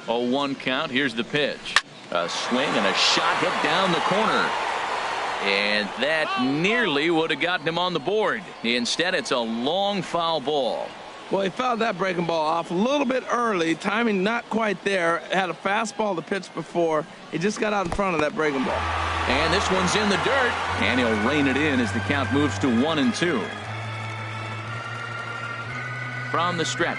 A 1 count. Here's the pitch. A swing and a shot hit down the corner. And that nearly would have gotten him on the board. Instead, it's a long foul ball. Well, he fouled that breaking ball off a little bit early. Timing not quite there. Had a fastball to pitch before. He just got out in front of that breaking ball. And this one's in the dirt. And he'll rein it in as the count moves to 1-2. From the stretch.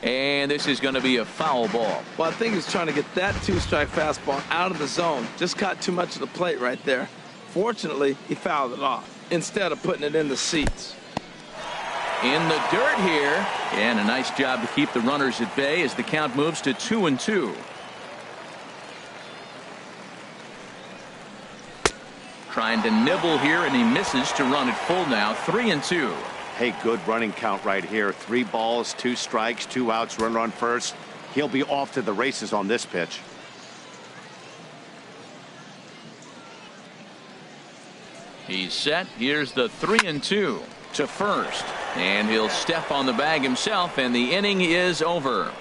And this is going to be a foul ball. Well, I think he's trying to get that 2-strike fastball out of the zone. Just caught too much of the plate right there. Fortunately, he fouled it off instead of putting it in the seats. In the dirt here, and a nice job to keep the runners at bay as the count moves to 2-2. Trying to nibble here, and he misses to run it full now. 3-2. Hey, good running count right here. 3 balls, 2 strikes, 2 outs, runner on first. He'll be off to the races on this pitch. He's set. Here's the 3-2 to first. And he'll step on the bag himself, and the inning is over.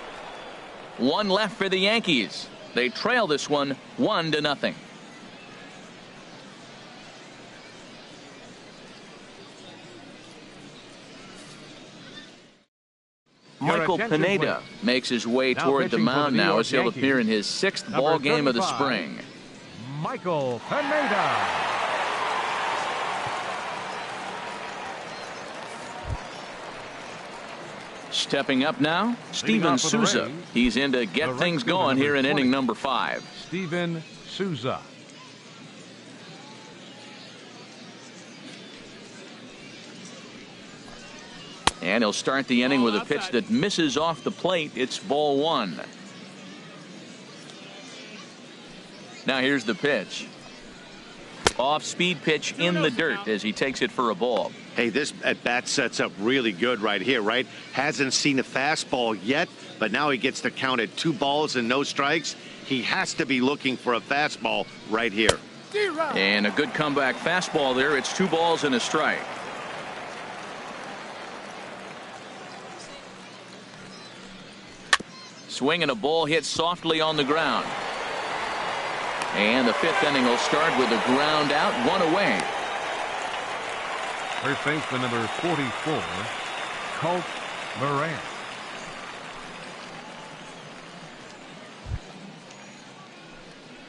1 left for the Yankees. They trail this one 1-0. Michael Pineda makes his way toward the mound now as he'll appear in his 6th ball game of the spring. Michael Pineda. Stepping up now, Steven Souza. He's in to get things going here in inning number 5. Steven Souza. And he'll start the inning with a pitch that misses off the plate. It's ball 1. Now here's the pitch. Off-speed pitch in the dirt as he takes it for a ball. Hey, this at-bat sets up really good right here, right? Hasn't seen a fastball yet, but now he gets to count at 2 balls and no strikes. He has to be looking for a fastball right here. And a good comeback fastball there. It's 2 balls and a strike. Swing and a ball hit softly on the ground. And the 5th inning will start with a ground out, 1 away. First baseman number 44, Colt Moran.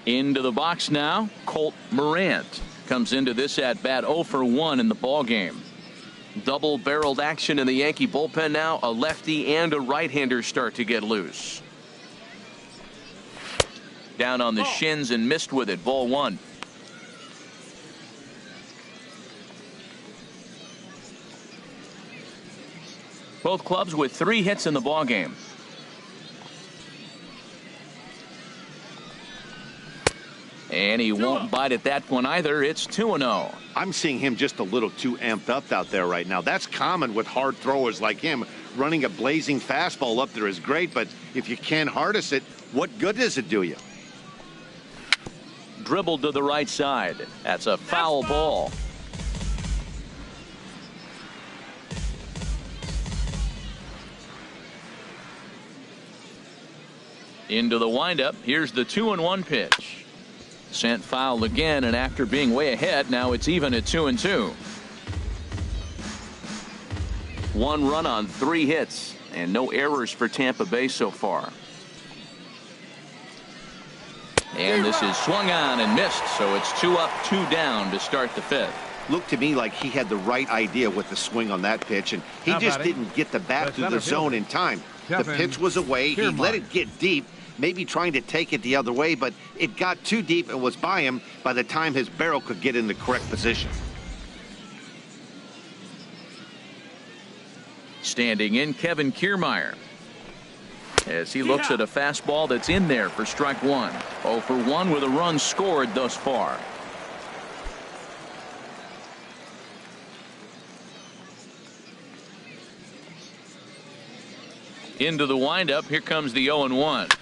Into the box now, Colt Morant comes into this at bat 0 for 1 in the ball game. Double barreled action in the Yankee bullpen now. A lefty and a right-hander start to get loose. Down on the shins and missed with it. Ball 1. Both clubs with 3 hits in the ball game. And he won't bite at that one either. It's 2-0. I'm seeing him just a little too amped up out there right now. That's common with hard throwers like him. Running a blazing fastball up there is great, but if you can't harness it, what good does it do you? dribbled to the right side. That's a foul ball. Into the windup. Here's the 2-1 pitch. Sent foul again, and after being way ahead, now it's even at 2-2. 1 run on 3 hits, and no errors for Tampa Bay so far. And this is swung on and missed, so it's 2 up, 2 down to start the 5th. Looked to me like he had the right idea with the swing on that pitch, and he just didn't get the bat through the zone in time. The pitch was away. He let it get deep, maybe trying to take it the other way, but it got too deep and was by him by the time his barrel could get in the correct position. Standing in, Kevin Kiermaier, as he looks at a fastball that's in there for strike 1. 0 for 1 with a run scored thus far. Into the windup. Here comes the 0-1.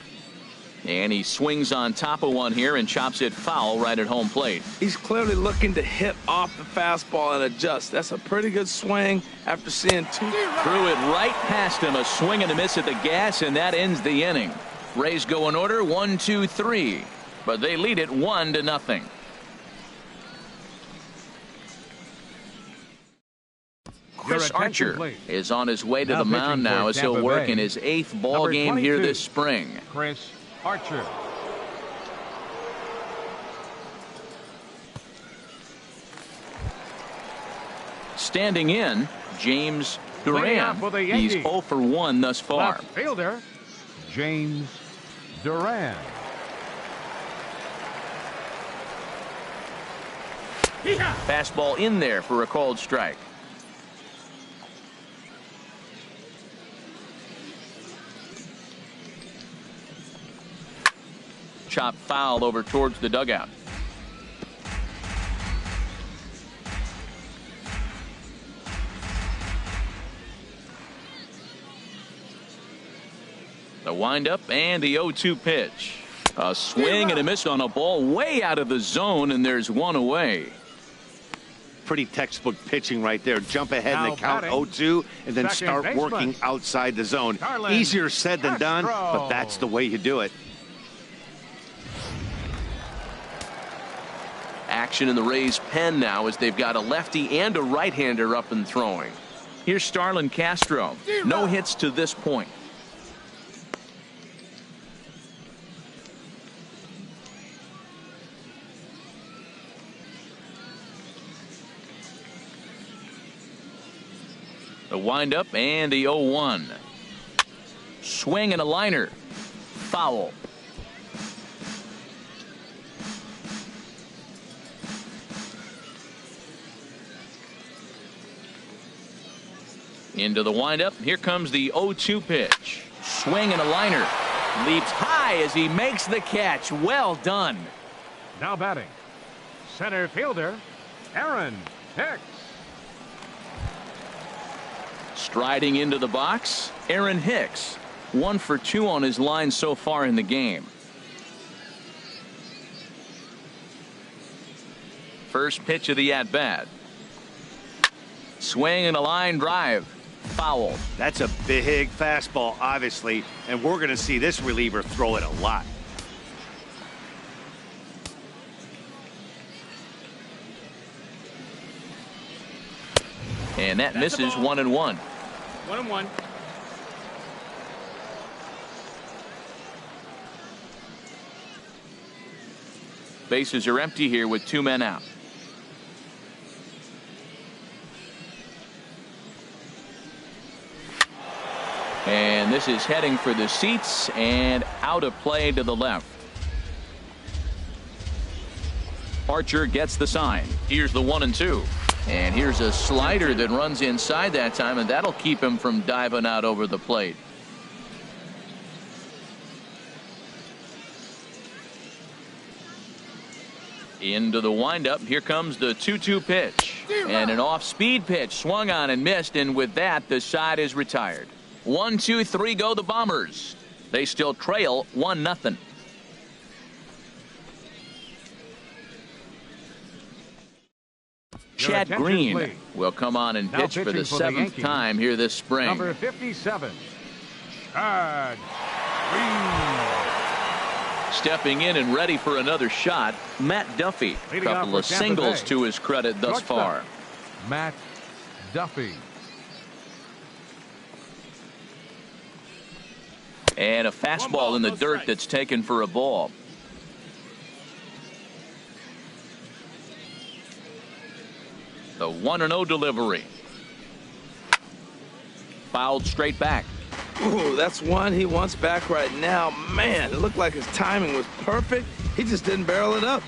And he swings on top of one here and chops it foul right at home plate. He's clearly looking to hit off the fastball and adjust. That's a pretty good swing after seeing 2. Threw it right past him. A swing and a miss at the gas, and that ends the inning. Rays go in order 1, 2, 3. But they lead it 1-0. Chris Archer is on his way to the mound now as he'll work in his 8th ball game here this spring. Chris Archer. Standing in, James Duran. He's 0 for 1 thus far. Left fielder, James Duran. Fastball in there for a called strike. Chop foul over towards the dugout. The windup and the 0-2 pitch. A swing and a miss on a ball way out of the zone, and there's 1 away. Pretty textbook pitching right there. Jump ahead in the count 0-2 and then start working outside the zone. Easier said than done, but that's the way you do it. Action in the Rays' pen now as they've got a lefty and a right-hander up and throwing. Here's Starlin Castro. No hits to this point. The windup and the 0-1. Swing and a liner. Foul. Into the windup. Here comes the 0-2 pitch. Swing and a liner. Leaps high as he makes the catch. Well done. Now batting, center fielder, Aaron Hicks. Striding into the box, Aaron Hicks. 1 for 2 on his line so far in the game. First pitch of the at-bat. Swing and a line drive. Foul. That's a big fastball, obviously, and we're going to see this reliever throw it a lot. And that misses 1-1. 1-1. Bases are empty here with 2 men out. And this is heading for the seats and out of play to the left. Archer gets the sign. Here's the 1-2. And here's a slider that runs inside that time, and that'll keep him from diving out over the plate. Into the windup. Here comes the 2-2 pitch. And an off-speed pitch swung on and missed, and with that, the side is retired. 1, 2, 3 go the Bombers. They still trail 1-0. Chad attention, Green please. will come on and Now pitch for pitching the for the 7th Yankees, time here this spring. Number 57, Chad Green. Stepping in and ready for another shot, Matt Duffy. A Leading off couple for of Tampa singles Bay. to his credit thus Shortstop, far. Matt Duffy. And a fastball in the dirt that's taken for a ball. The 1-0 delivery. Fouled straight back. Ooh, that's one he wants back right now. Man, it looked like his timing was perfect. He just didn't barrel it up.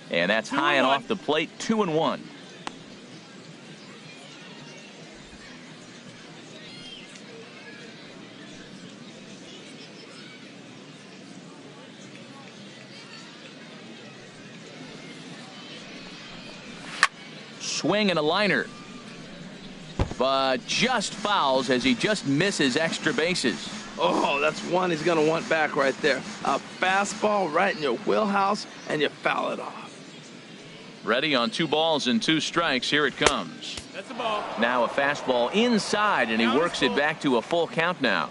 And that's high and off the plate, 2-1. Swing and a liner. But just fouls as he just misses extra bases. Oh, that's one he's going to want back right there. A fastball right in your wheelhouse, and you foul it off. Ready on 2 balls and 2 strikes. Here it comes. That's the ball. Now a fastball inside, and he works it back to a full count now.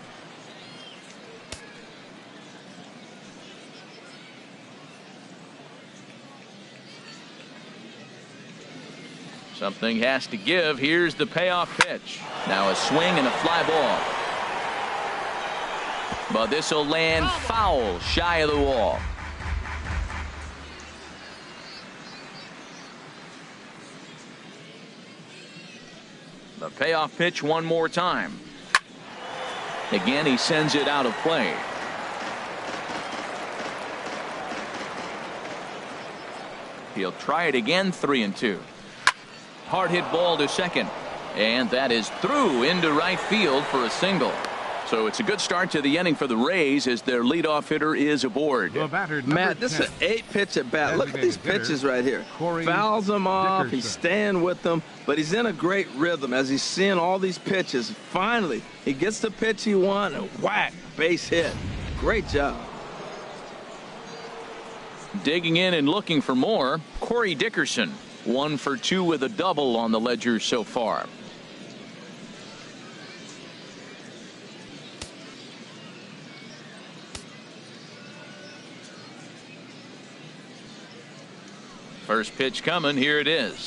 Something has to give. Here's the payoff pitch. Now a swing and a fly ball. But this will land foul shy of the wall. The payoff pitch one more time. Again, he sends it out of play. He'll try it again, 3-2. Hard hit ball to second. And that is through into right field for a single. So it's a good start to the inning for the Rays as their leadoff hitter is aboard. Matt, this is an 8-pitch at bat. Look at these pitches right here. Fouls them off. He's staying with them, but he's in a great rhythm as he's seeing all these pitches. Finally, he gets the pitch he wants and whack, base hit. Great job. Digging in and looking for more, Corey Dickerson. 1 for 2 with a double on the ledger so far. First pitch coming. Here it is.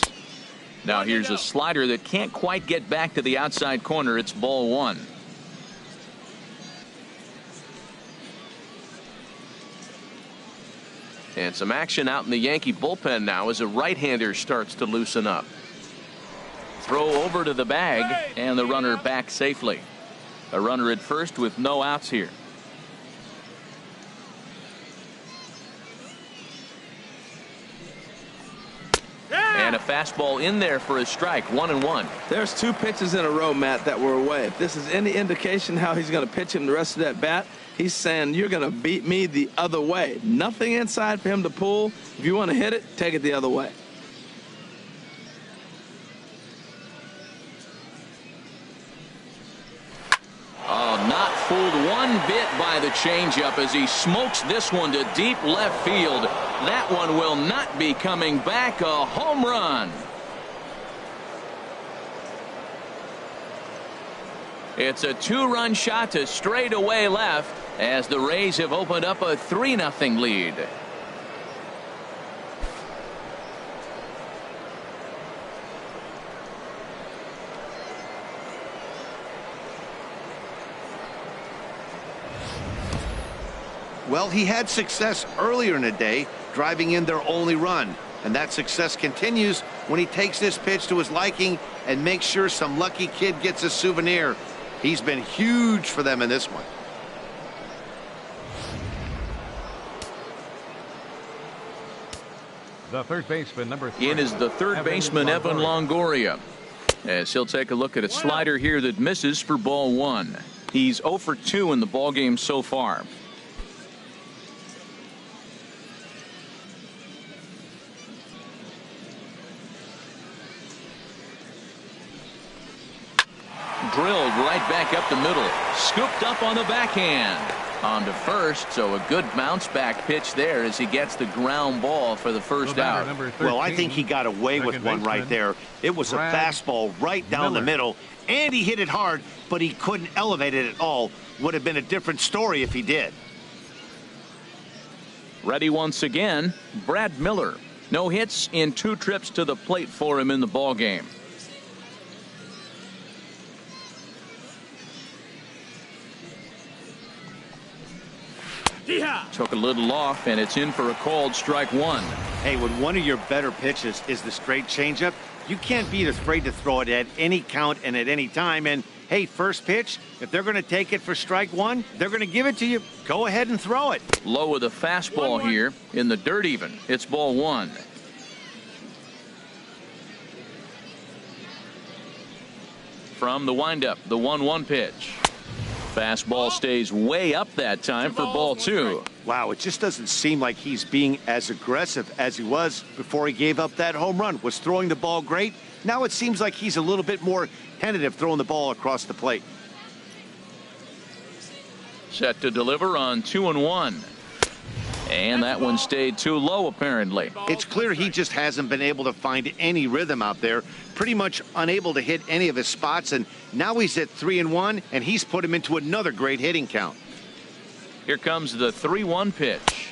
Now here's a slider that can't quite get back to the outside corner. It's ball 1. And some action out in the Yankee bullpen now as a right-hander starts to loosen up. Throw over to the bag, and the runner back safely. A runner at first with no outs here. And a fastball in there for a strike, 1-1. There's 2 pitches in a row, Matt, that were away. If this is any indication how he's going to pitch him the rest of that bat, he's saying you're going to beat me the other way. Nothing inside for him to pull. If you want to hit it, take it the other way. Oh, not fooled one bit by the changeup as he smokes this one to deep left field. That one will not be coming back. A home run. It's a 2-run shot to straightaway left as the Rays have opened up a 3-0 lead. Well, he had success earlier in the day, driving in their only run. And that success continues when he takes this pitch to his liking and makes sure some lucky kid gets a souvenir. He's been huge for them in this one. The third baseman, number 3. In is the third baseman, Evan Longoria. As he'll take a look at a slider here that misses for ball 1. He's 0 for 2 in the ballgame so far. right back up the middle. Scooped up on the backhand. On to first, so a good bounce back pitch there as he gets the ground ball for the first out. Well, I think he got away with one right there. It was a fastball right down the middle, and he hit it hard, but he couldn't elevate it at all. Would have been a different story if he did. Ready once again, Brad Miller. No hits in 2 trips to the plate for him in the ball game. Took a little off, and it's in for a called strike 1. Hey, when one of your better pitches is the straight changeup, you can't be afraid to throw it at any count and at any time. And hey, first pitch, if they're going to take it for strike 1, they're going to give it to you. Go ahead and throw it. Low with a fastball here in the dirt even. It's ball 1. From the windup, the 1-1 pitch. Fastball stays way up that time for ball 2. Wow, it just doesn't seem like he's being as aggressive as he was before he gave up that home run. Was throwing the ball great. Now it seems like he's a little bit more tentative throwing the ball across the plate. Set to deliver on 2-1. And that one stayed too low, apparently. It's clear he just hasn't been able to find any rhythm out there. Pretty much unable to hit any of his spots. And now he's at 3-1, and he's put him into another great hitting count. Here comes the 3-1 pitch.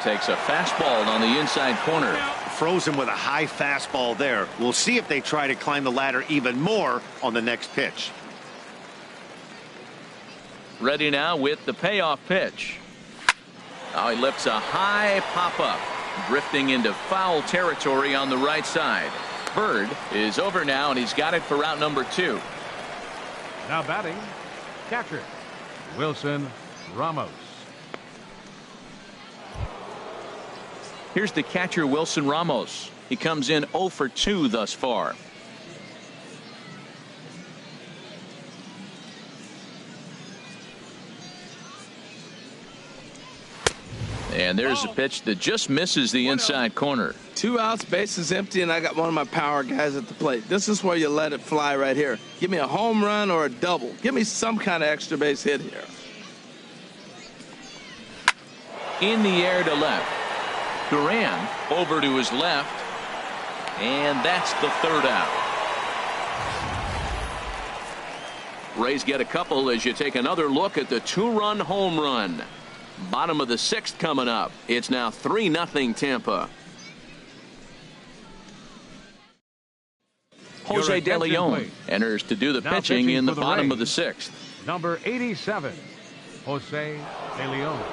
Takes a fastball on the inside corner. Frozen with a high fastball there. We'll see if they try to climb the ladder even more on the next pitch. Ready now with the payoff pitch. Oh, he lifts a high pop-up, drifting into foul territory on the right side. Bird is over now, and he's got it for route number 2. Now batting, catcher, Wilson Ramos. Here's the catcher, Wilson Ramos. He comes in 0 for 2 thus far. And there's a pitch that just misses the inside corner. 2 outs, bases empty, and I got one of my power guys at the plate. This is where you let it fly right here. Give me a home run or a double. Give me some kind of extra base hit here. In the air to left. Duran over to his left. And that's the 3rd out. Rays get a couple as you take another look at the 2-run home run. Bottom of the 6th coming up. It's now 3-0 Tampa. Jose De Leon enters to do the pitching in the bottom of the 6th. Number 87, Jose De Leon.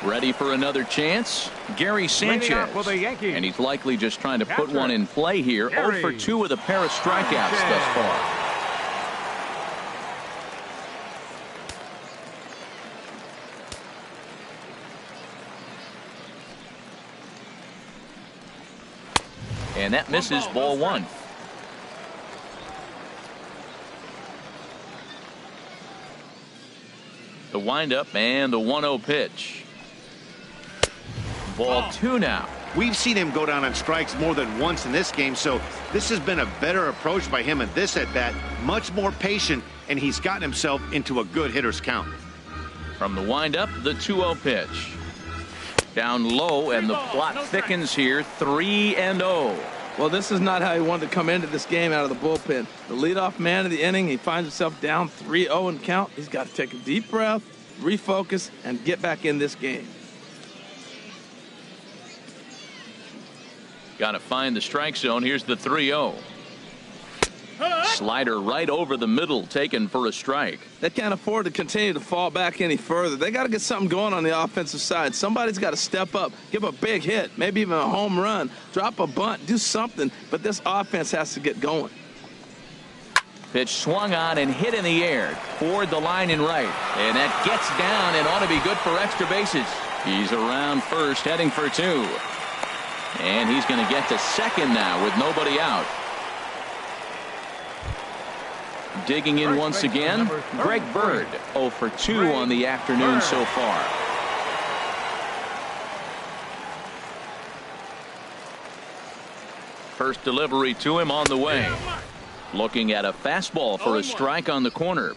Ready for another chance? Gary Sanchez. And he's likely just trying to put one in play here. 0 for 2 with a pair of strikeouts thus far. And that misses ball 1. The windup and the 1-0 pitch. Ball 2 now. We've seen him go down on strikes more than once in this game, so this has been a better approach by him at this at-bat. Much more patient, and he's gotten himself into a good hitter's count. From the windup, the 2-0 pitch. Down low, and the plot thickens here. 3-0. Well, this is not how he wanted to come into this game out of the bullpen. The leadoff man of the inning, he finds himself down 3-0 in count. He's got to take a deep breath, refocus, and get back in this game. Got to find the strike zone. Here's the 3-0. Slider right over the middle, taken for a strike. They can't afford to continue to fall back any further. They got to get something going on the offensive side. Somebody's got to step up, give a big hit, maybe even a home run, drop a bunt, do something. But this offense has to get going. Pitch swung on and hit in the air toward the line and right. And that gets down and ought to be good for extra bases. He's around first, heading for 2. And he's going to get to second now with nobody out. Digging in once again, Greg Bird, 0 for 2 on the afternoon so far. First delivery to him on the way. Looking at a fastball for a strike on the corner.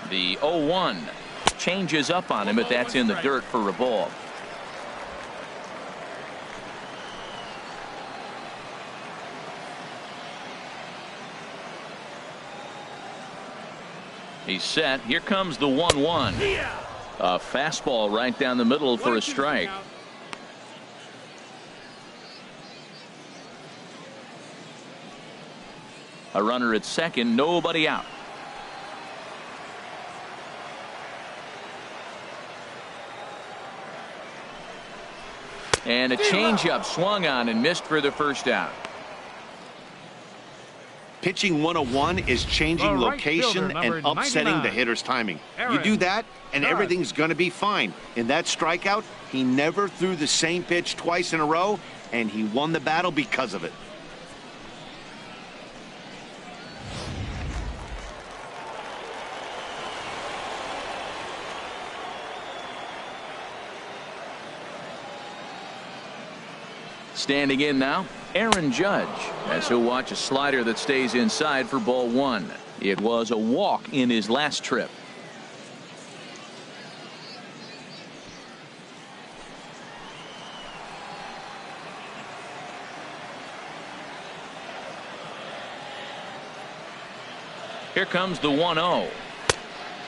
The 0-1 changes up on him, but that's in the dirt for a ball. He's set. Here comes the 1-1. A fastball right down the middle for a strike. A runner at second, nobody out. And a changeup swung on and missed for the first out. Pitching 101 is changing location and upsetting the hitter's timing. You do that, and everything's going to be fine. In that strikeout, he never threw the same pitch twice in a row, and he won the battle because of it. Standing in now, Aaron Judge, as he'll watch a slider that stays inside for ball one. It was a walk in his last trip. Here comes the 1-0.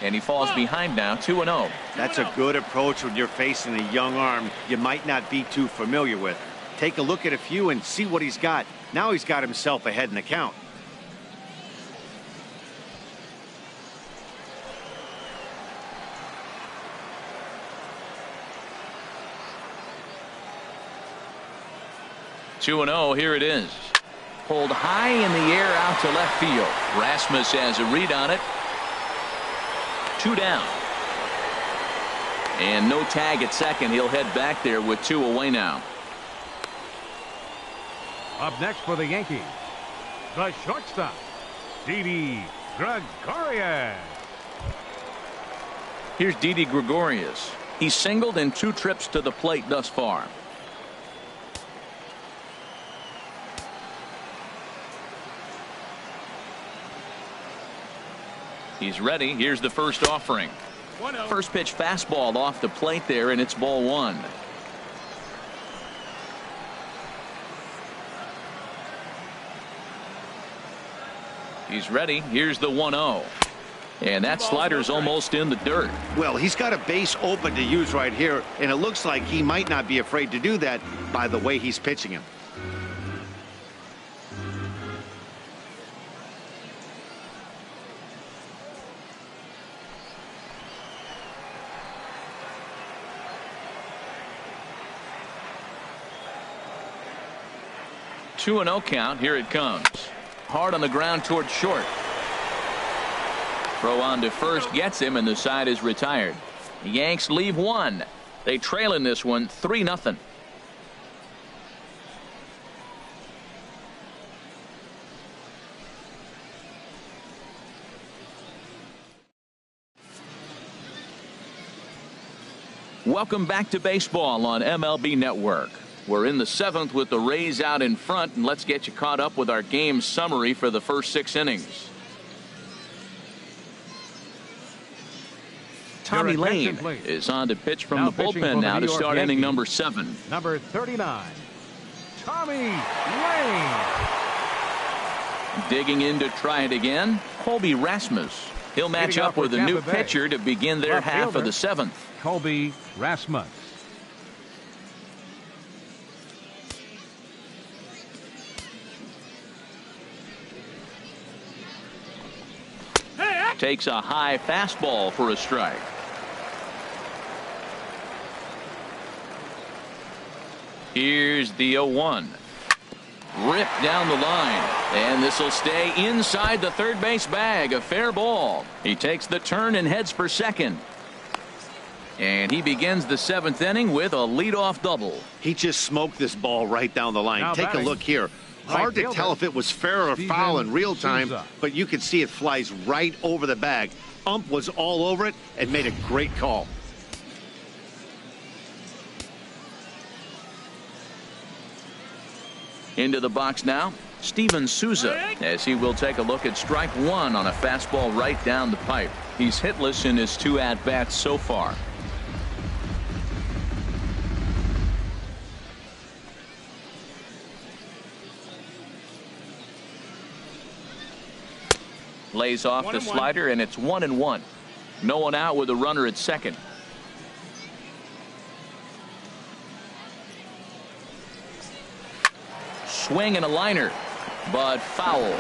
And he falls behind now, 2-0. That's a good approach when you're facing a young arm you might not be too familiar with. Take a look at a few and see what he's got. Now he's got himself ahead in the count. Two and 0, here it is. Pulled high in the air out to left field. Rasmus has a read on it. 2 down. And no tag at second. He'll head back there with 2 away now. Up next for the Yankees, the shortstop, Didi Gregorius. Here's Didi Gregorius. He's singled in 2 trips to the plate thus far. He's ready. Here's the first offering. First pitch fastball off the plate there, and it's ball 1. He's ready. Here's the 1-0. And that slider's almost in the dirt. Well, he's got a base open to use right here, and it looks like he might not be afraid to do that by the way he's pitching him. Two and 0 count. Here it comes. Hard on the ground toward short. Throw on to first gets him, and the side is retired. The Yanks leave 1. They trail in this one 3-0. Welcome back to baseball on MLB Network. We're in the 7th with the Rays out in front, and let's get you caught up with our game summary for the first 6 innings. Tommy Lane is on to pitch from the bullpen now to start inning number 7. Number 39, Tommy Lane. Digging in to try it again, Colby Rasmus. He'll match up with a new pitcher to begin their half of the 7th. Colby Rasmus. Takes a high fastball for a strike. Here's the 0-1. Ripped down the line, and this will stay inside the third base bag. A fair ball. He takes the turn and heads for second. And he begins the 7th inning with a leadoff double. He just smoked this ball right down the line. Take a look here. Hard to tell if it was fair or foul in real time, but you can see it flies right over the bag. ump was all over it and made a great call. Into the box now, Steven Souza, as he will take a look at strike one on a fastball right down the pipe. He's hitless in his 2 at-bats so far. Lays off the slider, and it's 1-1. No one out with a runner at second. Swing and a liner, but foul.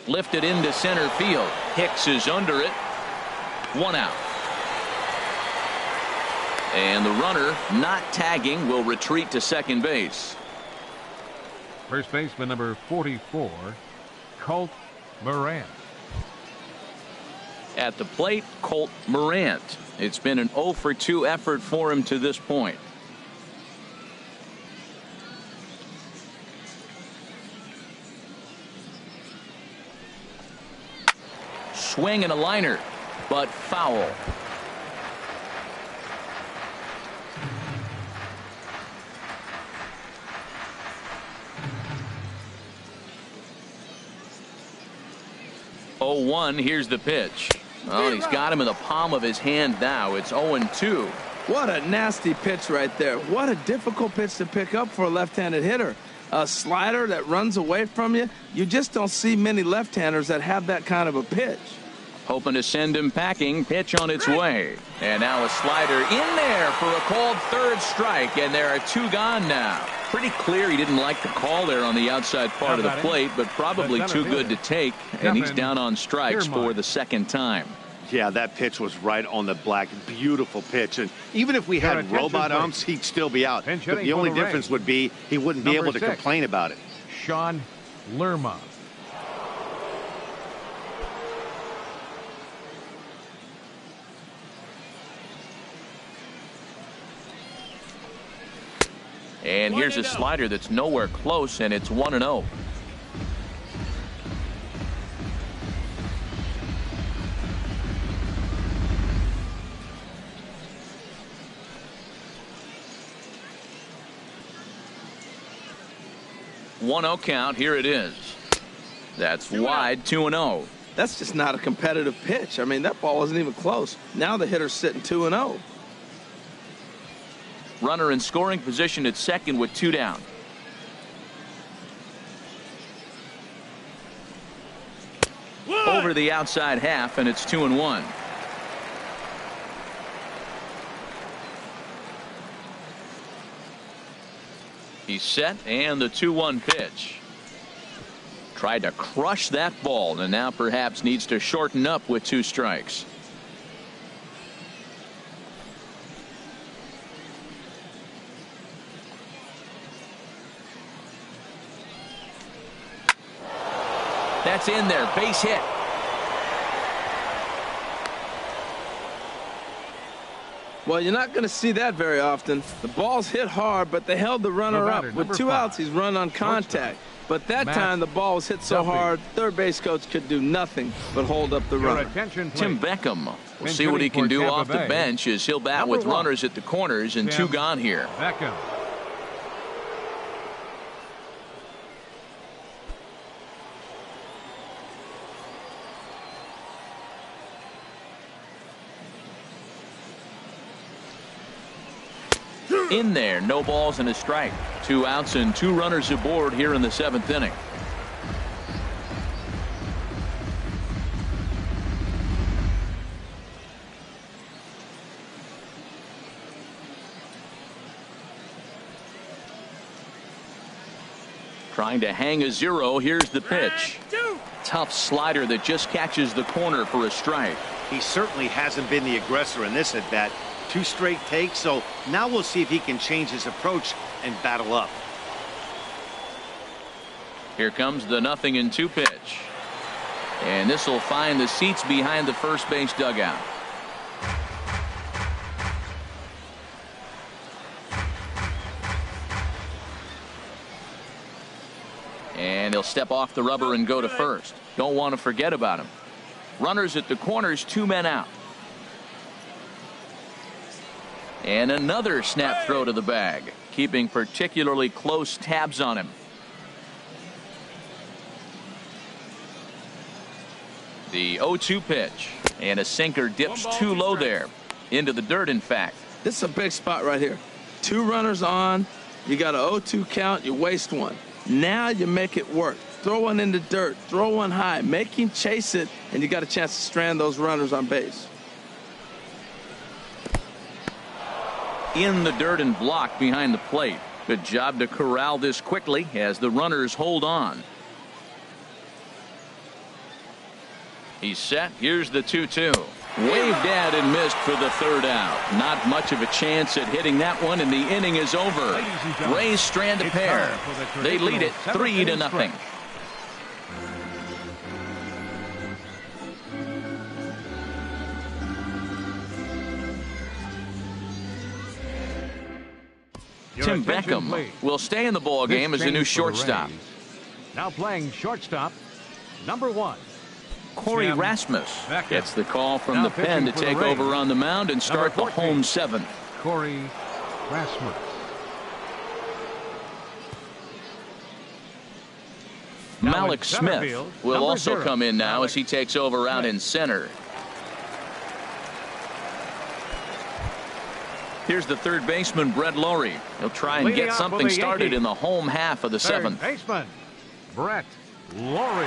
Lifted into center field. Hicks is under it. 1 out. And the runner, not tagging, will retreat to second base. First baseman number 44, Colt Morant. At the plate, Colt Morant. It's been an 0 for 2 effort for him to this point. Swing and a liner, but foul. Oh, 1. Here's the pitch. Oh, he's got him in the palm of his hand now. It's 0-2. What a nasty pitch right there. What a difficult pitch to pick up for a left-handed hitter. A slider that runs away from you. You just don't see many left-handers that have that kind of a pitch. Hoping to send him packing. Pitch on its way. And now a slider in there for a called third strike. And there are 2 gone now. Pretty clear he didn't like the call there on the outside part of the plate, but probably too good to take. And he's down on strikes for the second time. Yeah, that pitch was right on the black. Beautiful pitch. And even if we had robot umps, he'd still be out. But the only difference would be he wouldn't be able to complain about it. Sean Lerma. And here's a slider that's nowhere close, and it's 1-0. One-0 count. Here it is. That's wide. 2-0. That's just not a competitive pitch. I mean, that ball wasn't even close. Now the hitter's sitting 2-0. Runner in scoring position at second with 2 down. Over the outside half, and it's 2-1. He's set, and the 2-1 pitch. Tried to crush that ball, and now perhaps needs to shorten up with 2 strikes. That's in there. Base hit. Well, you're not going to see that very often. The ball's hit hard, but they held the runner up. With 2 outs, he's run on contact. But that time, the ball was hit so hard, third base coach could do nothing but hold up the runner. Tim Beckham. We'll see what he can do off the bench as he'll bat with runners at the corners and 2 gone here. Beckham. In there, no balls and a strike. 2 outs and 2 runners aboard here in the 7th inning. Trying to hang a 0. Here's the pitch. Tough slider that just catches the corner for a strike. He certainly hasn't been the aggressor in this at bat. 2 straight takes, so now we'll see if he can change his approach and battle up. Here comes the 0-2 pitch. And this will find the seats behind the first base dugout. And he'll step off the rubber and go to first. Don't want to forget about him. Runners at the corners, 2 men out. And another snap throw to the bag, keeping particularly close tabs on him. The 0-2 pitch, and a sinker dips too low there, into the dirt, in fact. This is a big spot right here. 2 runners on, you got an 0-2 count, you waste one. Now you make it work. Throw one in the dirt, throw one high, make him chase it, and you got a chance to strand those runners on base. In the dirt and blocked behind the plate. Good job to corral this quickly as the runners hold on. He's set. Here's the 2-2. Waved at and missed for the 3rd out. Not much of a chance at hitting that one, and the inning is over. Rays strand a pair. They lead it 3-0. Tim Beckham will stay in the ball game as a new shortstop. Now playing shortstop, number 1. Corey Rasmus gets the call from the pen to take over on the mound and start the home 7th. Corey Rasmus. Malik Smith will also come in now as he takes over out in center. Here's the 3rd baseman, Brett Lowry. He'll try and get something started in the home half of the 7th. Baseman, Brett Lowry.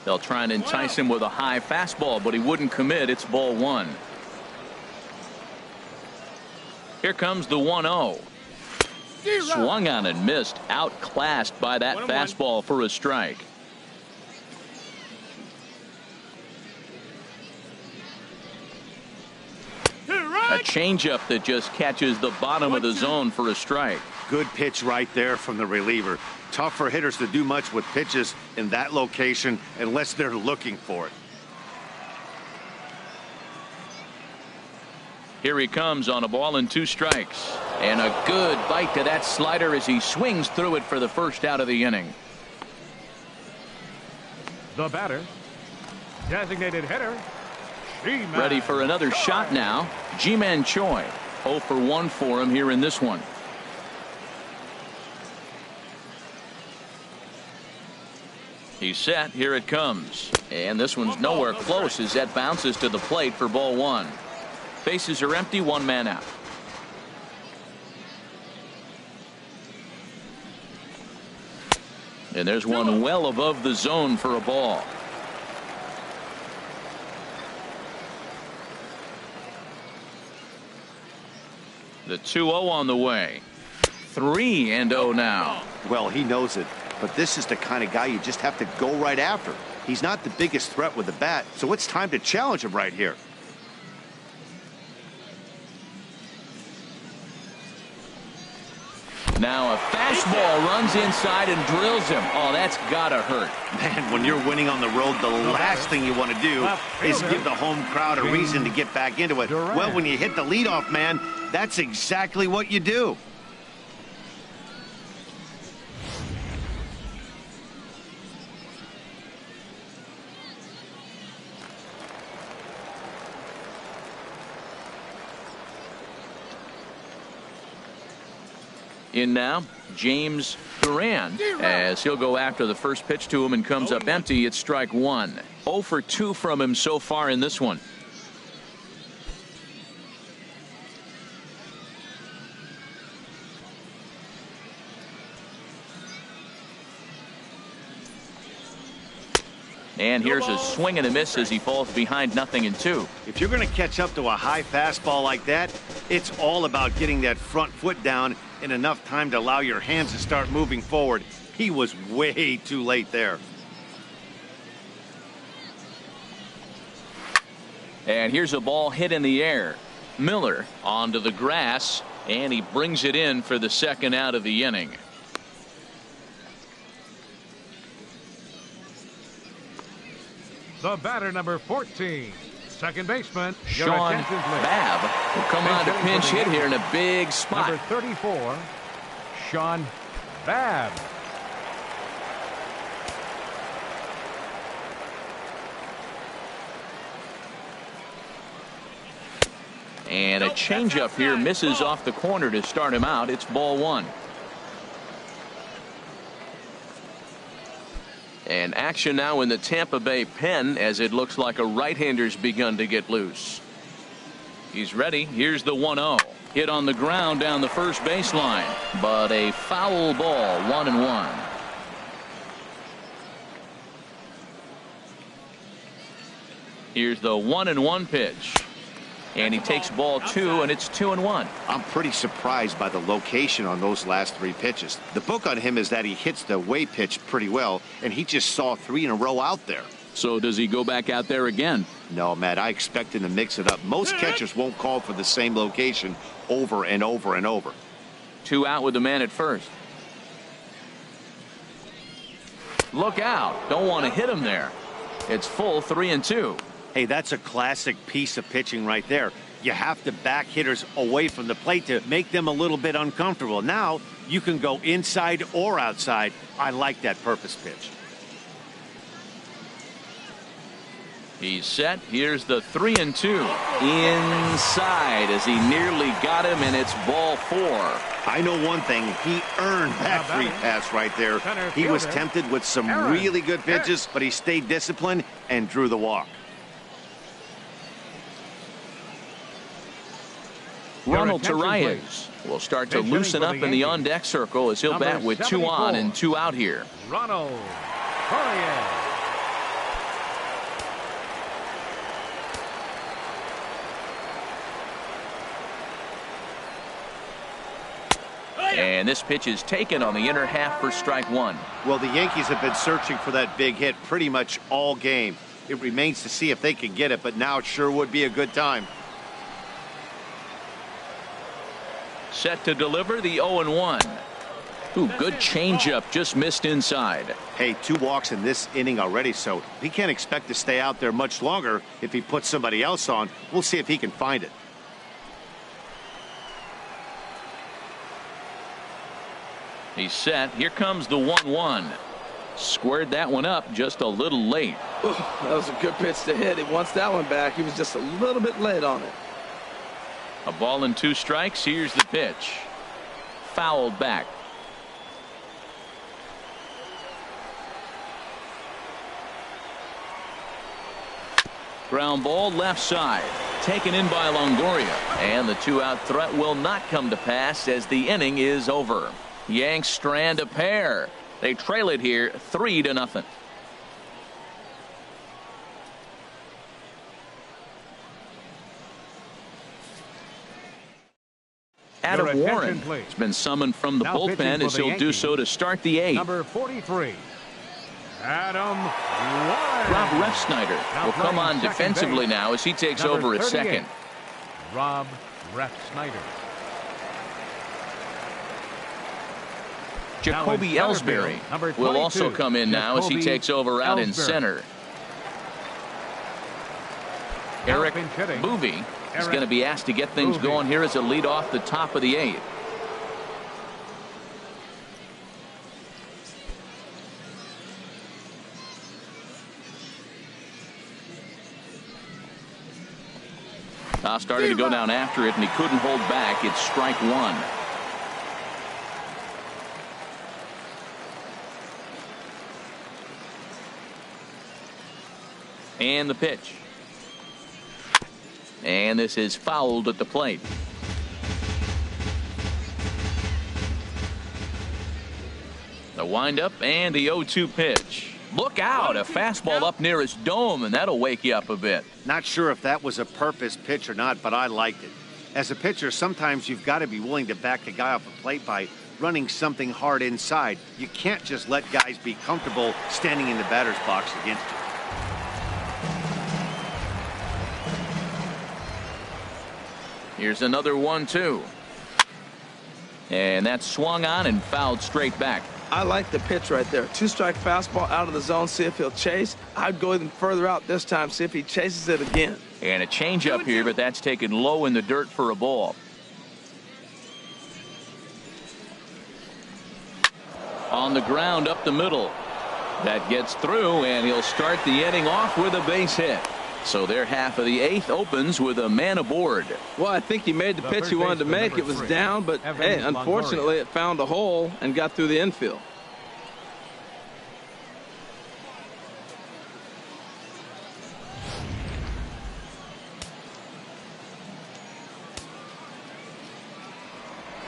They'll try and entice him with a high fastball, but he wouldn't commit. It's ball 1. Here comes the 1-0. Swung on and missed. Outclassed by that fastball for a strike. A changeup that just catches the bottom of the zone for a strike. Good pitch right there from the reliever. Tough for hitters to do much with pitches in that location unless they're looking for it. Here he comes on a ball and 2 strikes. And a good bite to that slider as he swings through it for the 1st out of the inning. The batter, designated hitter, G-Man. Ready for another shot now. G-Man Choi. 0 for 1 for him here in this one. He's set. Here it comes. And this one's nowhere close as that bounces to the plate for ball 1. Bases are empty. 1 man out. And there's one well above the zone for a ball. The 2-0 on the way. 3-0 now. Well, he knows it, but this is the kind of guy you just have to go right after. He's not the biggest threat with the bat, so it's time to challenge him right here. Now a fastball runs inside and drills him. Oh, that's gotta hurt. Man, when you're winning on the road, the last thing you want to do is give the home crowd a reason to get back into it. Well, when you hit the leadoff man, that's exactly what you do. In now, James Duran, as he'll go after the first pitch to him and comes up empty. It's strike 1. 0 for 2 from him so far in this one. And here's a swing and a miss as he falls behind 0-2. If you're going to catch up to a high fastball like that, it's all about getting that front foot down in enough time to allow your hands to start moving forward. He was way too late there. And here's a ball hit in the air. Miller onto the grass, and he brings it in for the 2nd out of the inning. The batter, number 14, second baseman, Sean Babb will come on to pinch hit here in a big spot. Number 34, Sean Babb. And a changeup here misses off the corner to start him out. It's ball one. And action now in the Tampa Bay pen as it looks like a right-hander's begun to get loose. He's ready. Here's the 1-0. Hit on the ground down the first baseline, but a foul ball, 1-1. Here's the 1-1 pitch. And he takes ball two, and it's 2-1. I'm pretty surprised by the location on those last three pitches. The book on him is that he hits the way pitch pretty well, and he just saw three in a row out there. So does he go back out there again? No, Matt, I expect him to mix it up. Most catchers won't call for the same location over and over and over. 2 out with the man at first. Look out. Don't want to hit him there. It's full 3-2. Hey, that's a classic piece of pitching right there. You have to back hitters away from the plate to make them a little bit uncomfortable. Now you can go inside or outside. I like that purpose pitch. He's set. Here's the 3-2. Inside as he nearly got him, and it's ball 4. I know one thing. He earned that free pass right there. He was tempted with some really good pitches, but he stayed disciplined and drew the walk. Ronald Torreyes will start to loosen up in the on-deck circle as he'll bat with 2 on and 2 out here. Ronald Torreyes. And this pitch is taken on the inner half for strike 1. Well, the Yankees have been searching for that big hit pretty much all game. It remains to see if they can get it, but now it sure would be a good time. Set to deliver the 0-1. Ooh, good changeup, just missed inside. Hey, 2 walks in this inning already, so he can't expect to stay out there much longer. If he puts somebody else on, we'll see if he can find it. He's set. Here comes the 1-1. Squared that one up just a little late. Ooh, that was a good pitch to hit. He wants that one back. He was just a little bit late on it. A ball and 2 strikes. Here's the pitch. Fouled back. Ground ball left side. Taken in by Longoria. And the 2-out threat will not come to pass as the inning is over. Yanks strand a pair. They trail it here 3-0. Adam Warren has been summoned from the bullpen as he'll do so to start the 8th. Number 43, Adam Warren. Rob Refsnyder will come on defensively now as he takes over at second. Rob Refsnyder. Jacoby Ellsbury will also come in now as he takes over out in center. Eric Boovey is going to be asked to get things going here as a lead off the top of the 8th. Now started to go down after it, and he couldn't hold back. It's strike 1. And the pitch. And this is fouled at the plate. The windup and the 0-2 pitch. Look out, a fastball up near his dome, and that'll wake you up a bit. Not sure if that was a purpose pitch or not, but I liked it. As a pitcher, sometimes you've got to be willing to back the guy off the plate by running something hard inside. You can't just let guys be comfortable standing in the batter's box against you. Here's another 1-2. And that's swung on and fouled straight back. I like the pitch right there. 2-strike fastball out of the zone, see if he'll chase. I'd go even further out this time, see if he chases it again. And a changeup here, but that's taken low in the dirt for a ball. On the ground up the middle. That gets through, and he'll start the inning off with a base hit. So their half of the 8th opens with a man aboard. Well, I think he made the pitch he wanted to make. It was down, but hey, unfortunately it found a hole and got through the infield.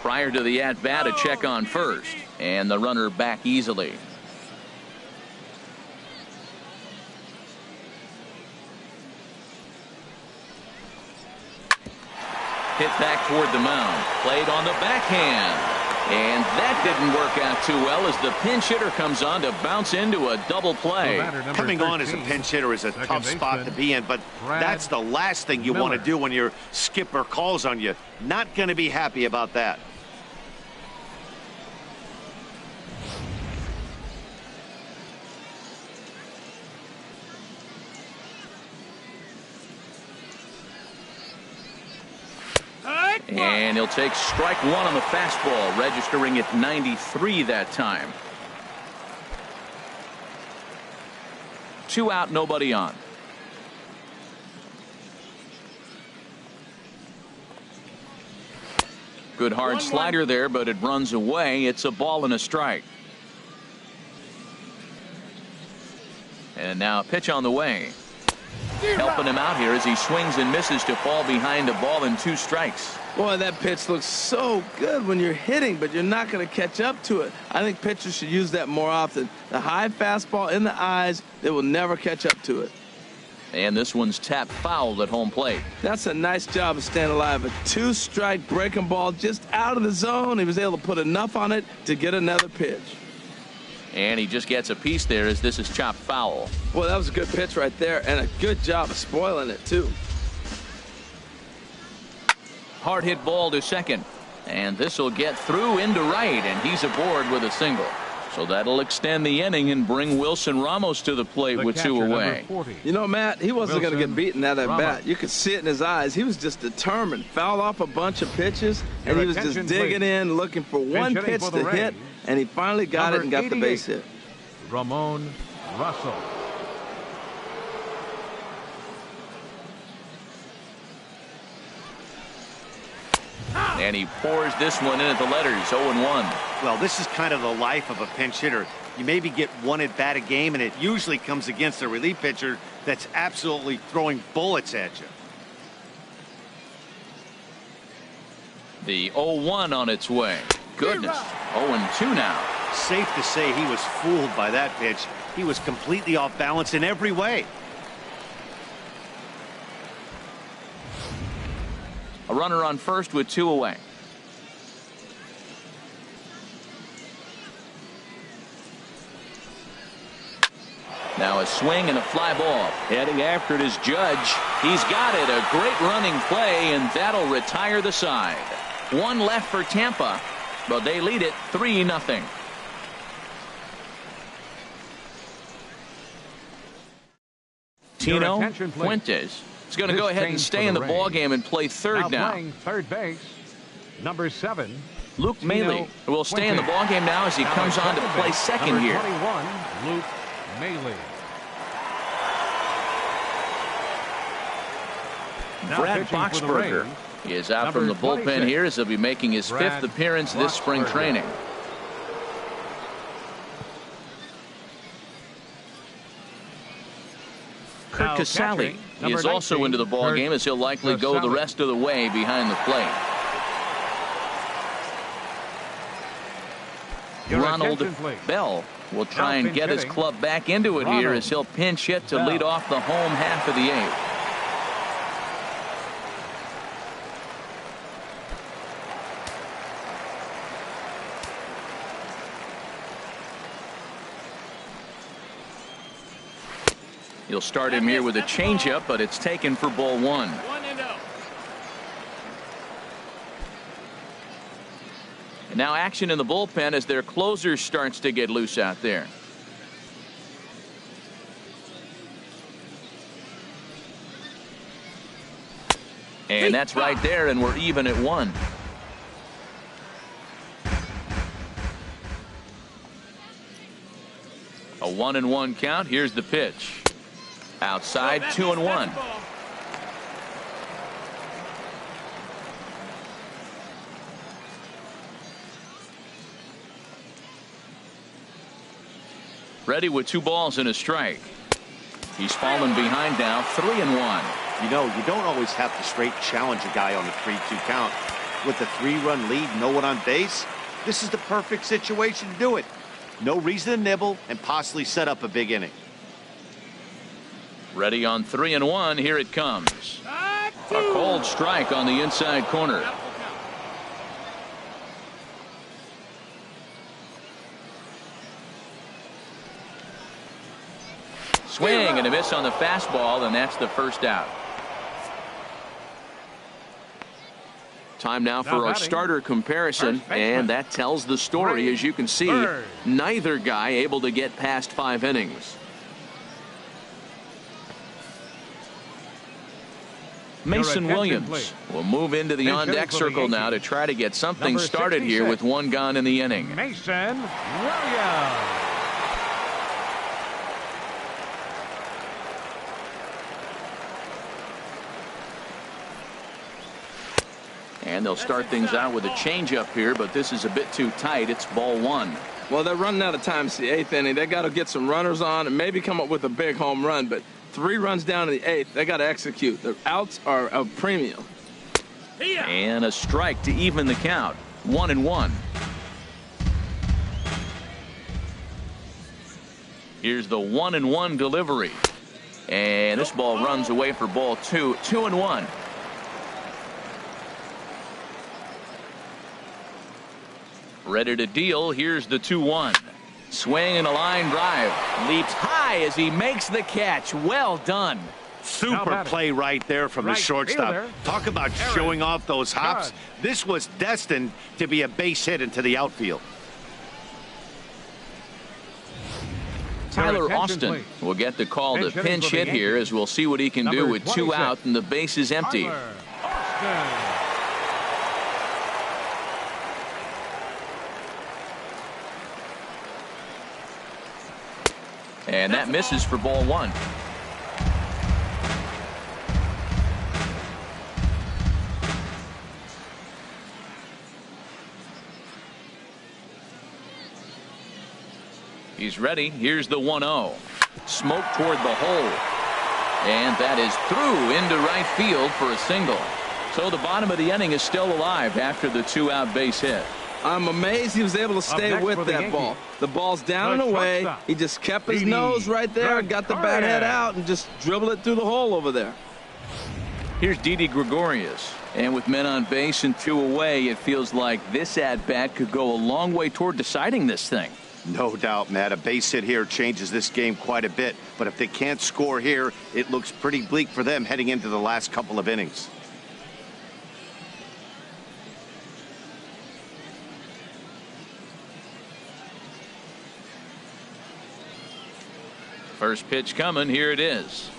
Prior to the at-bat, a check on first, and the runner back easily. Hit back toward the mound. Played on the backhand. And that didn't work out too well as the pinch hitter comes on to bounce into a double play. Coming on as a pinch hitter is a tough spot to be in, but that's the last thing you want to do when your skipper calls on you. Not going to be happy about that. And he'll take strike one on the fastball, registering at 93 that time. 2 out, nobody on. Good hard slider there, but it runs away. It's a ball and a strike. And now a pitch on the way. Helping him out here as he swings and misses to fall behind a ball and 2 strikes. Boy, that pitch looks so good when you're hitting, but you're not going to catch up to it. I think pitchers should use that more often. The high fastball in the eyes, they will never catch up to it. And this one's tapped foul at home plate. That's a nice job of staying alive. A 2-strike breaking ball just out of the zone. He was able to put enough on it to get another pitch. And he just gets a piece there as this is chopped foul. Well, that was a good pitch right there, and a good job of spoiling it, too. Hard hit ball to second. And this will get through into right, and he's aboard with a single. So that'll extend the inning and bring Wilson Ramos to the plate with 2 away. You know, Matt, he wasn't going to get beaten at that bat. You could see it in his eyes. He was just determined. Fouled off a bunch of pitches, and he was just digging in, looking for one pitch to hit, and he finally got it and got the base hit. Ramon Russell. And he pours this one in at the letters, 0-1. Well, this is kind of the life of a pinch hitter. You maybe get 1 at bat a game, and it usually comes against a relief pitcher that's absolutely throwing bullets at you. The 0-1 on its way. Goodness, 0-2 now. Safe to say he was fooled by that pitch. He was completely off balance in every way. A runner on first with 2 away. Now a swing and a fly ball. Heading after it is Judge. He's got it. A great running play, and that'll retire the side. 1 left for Tampa, but they lead it 3-0. Tino Fuentes is going to go ahead and stay in the ball game and play third now. Playing third base, number 7. Luke Maile will stay in the ball game now as he comes on to play second here. 21, Luke Maile. Brad Boxberger is out from the bullpen here as he'll be making his 5th appearance this spring training. Kurt Casale is also into the ball game as he'll likely go the rest of the way behind the plate. Ronald Bell will try and get his club back into it here as he'll pinch hit to lead off the home half of the 8th. You'll start him here with a changeup, but it's taken for ball 1. 1-0. Now action in the bullpen as their closer starts to get loose out there. And that's right there, and we're even at 1. A 1-1 count. Here's the pitch. Outside, 2-1. Ready with 2 balls and a strike. He's fallen behind now, 3-1. You know, you don't always have to straight challenge a guy on the 3-2 count. With a 3-run lead, no one on base, this is the perfect situation to do it. No reason to nibble and possibly set up a big inning. Ready on 3-1. Here it comes. A cold strike on the inside corner. Swing and a miss on the fastball, and that's the first out. Time now for our starter comparison, and that tells the story. As you can see, neither guy able to get past 5 innings. Mason Williams will move into the on-deck circle now to try to get something started here with 1 gone in the inning. Mason Williams. And they'll start things out with a changeup here, but this is a bit too tight. It's ball 1. Well, they're running out of time. It's the 8th inning. They got to get some runners on and maybe come up with a big home run. But 3 runs down in the 8th, they got to execute. Their outs are a premium. And a strike to even the count. 1-1. Here's the 1-1 delivery. And this ball runs away for ball 2. 2-1. Ready to deal. Here's the 2-1. Swing and a line drive. Leaps high as he makes the catch. Well done. Super play right there from the shortstop. Talk about showing off those hops. This was destined to be a base hit into the outfield. Tyler Austin will get the call to pinch hit here, as we'll see what he can do with 2 out and the base is empty. And that misses for ball 1. He's ready. Here's the 1-0. Smoke toward the hole. And that is through into right field for a single. So the bottom of the inning is still alive after the 2-out base hit. I'm amazed he was able to stay with that ball. The ball's down and away. He just kept his nose right there and got the bat head out and just dribbled it through the hole over there. Here's Didi Gregorius. And with men on base and 2 away, it feels like this at-bat could go a long way toward deciding this thing. No doubt, Matt. A base hit here changes this game quite a bit. But if they can't score here, it looks pretty bleak for them heading into the last couple of innings. First pitch coming. Here it is.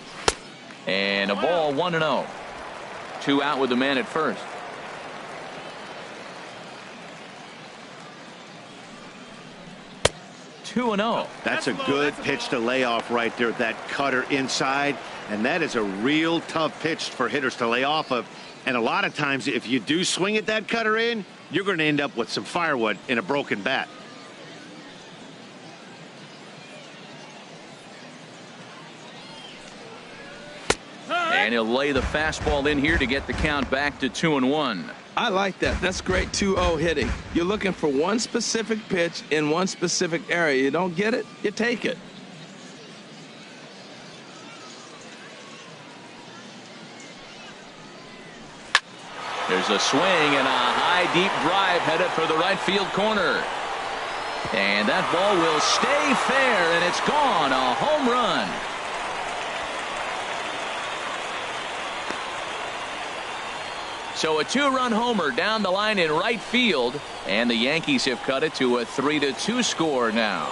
And a ball, 1-0. 2 out with the man at first. That's a good pitch to lay off right there. That cutter inside. And that is a real tough pitch for hitters to lay off of. And a lot of times, if you do swing at that cutter in, you're going to end up with some firewood in a broken bat. And he'll lay the fastball in here to get the count back to 2-1. I like that. That's great 2-0 hitting. You're looking for one specific pitch in one specific area. You don't get it, you take it. There's a swing and a high deep drive headed for the right field corner. And that ball will stay fair, and it's gone. A home run. So a 2-run homer down the line in right field, and the Yankees have cut it to a 3-2 score now.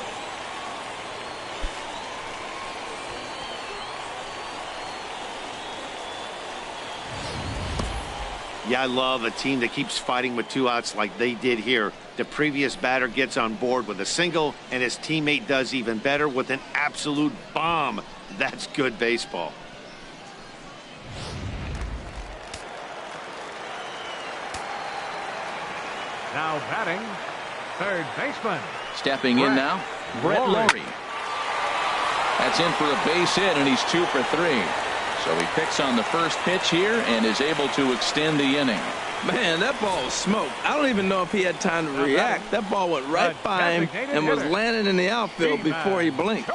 Yeah, I love a team that keeps fighting with 2 outs like they did here. The previous batter gets on board with a single, and his teammate does even better with an absolute bomb. That's good baseball. Now batting, third baseman. Stepping in now, Brett Lowry. That's in for a base hit, and he's 2 for 3. So he picks on the first pitch here and is able to extend the inning. Man, that ball was smoked. I don't even know if he had time to react. That ball went right by him and was landing in the outfield before he blinked.